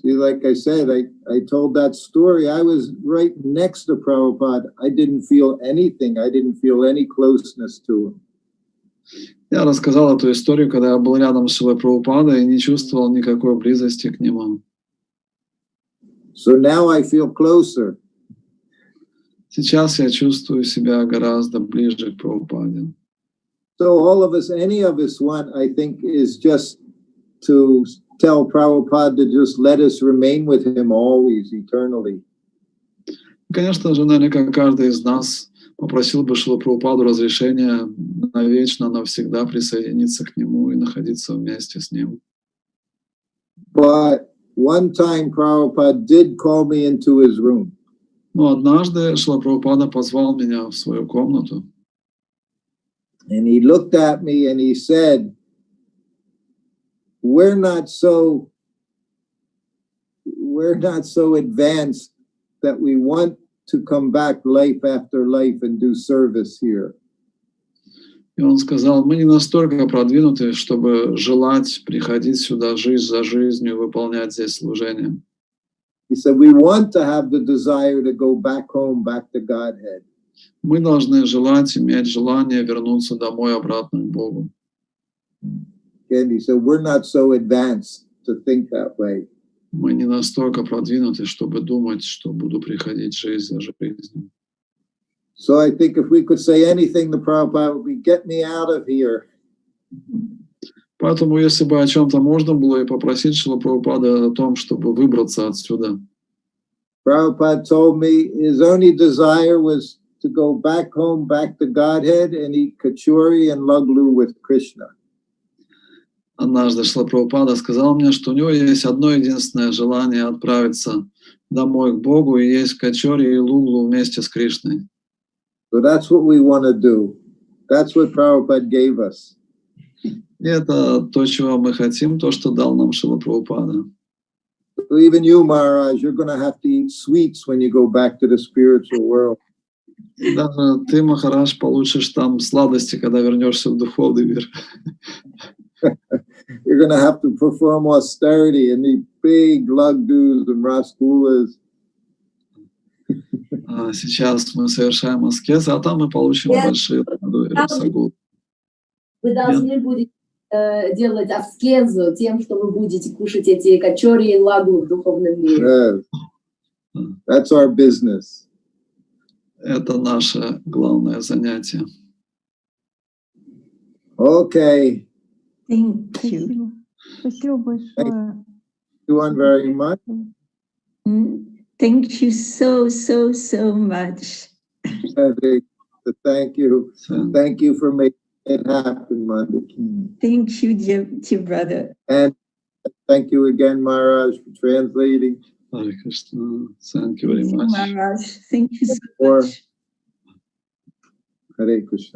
See, like I said, I told that story. I was right next to Prabhupada. I didn't feel anything. I didn't feel any closeness to him. Я рассказал эту историю, когда я был рядом с Шрилой Прабхупадой и не чувствовал никакой близости к нему. So now I feel closer. Сейчас я чувствую себя гораздо ближе к Прабхупаде. So all of us, any of us want, I think, is just to tell Prabhupada to just let us remain with him always, eternally. Конечно же, наверняка каждый из нас попросил бы Шрилу Прабхупаду разрешения навечно, навсегда присоединиться к нему и находиться вместе с ним. But one time Prabhupada did call me into his room. Но однажды Шрила Прабхупада позвал меня в свою комнату. And he looked at me and he said, we're not so advanced that we want to come back life after life and do service here. И он сказал, мы не настолько продвинуты, чтобы желать приходить сюда жизнь за жизнью, выполнять здесь служение. He said, we want to have the desire to go back home, back to Godhead. Мы должны иметь желание вернуться домой, обратно к Богу. And he said, we're not so advanced to think that way. Мы не настолько продвинуты, чтобы думать, что буду приходить жизнь за жизнью. So I think if we could say anything to Prabhupada, would be get me out of here. Поэтому, если бы о чем-то можно было и попросить Шрилу Прабхупаду о том, чтобы выбраться отсюда. Prabhupada told me his only desire was to go back home, back to Godhead, and eat kachori and laglu with Krishna. Однажды Шрила Прабхупада сказал мне, что у него есть одно единственное желание отправиться домой к Богу и есть качори и луглу вместе с Кришной. So that's what we want to do. That's what Prabhupada gave us. И это то, чего мы хотим, то, что дал нам Шрила Прабхупада. So even you, Maharaj, you're going to have to eat sweets when you go back to the spiritual world. Даже ты, Махарадж, получишь там сладости, когда вернешься в духовный мир. You're going to have to perform austerity and eat big lagdus and rasgullas. Сейчас мы совершаем аскез, а там мы получим большие ладу и расагулы. Вы должны будете делать аскезу тем, что вы будете кушать эти качори и лагу в духовном мире. Yes. That's our business. Это наше главное занятие. Okay. Thank you. Спасибо. Спасибо большое. You want very much? Thank you so much. Thank you. Thank you for making it happen, Moндakini. Thank you, dear brother. And thank you again, Maharaj, for translating. Харе Кришна. Thank you very much. Maharaj, thank you so Or much. Hare Krishna.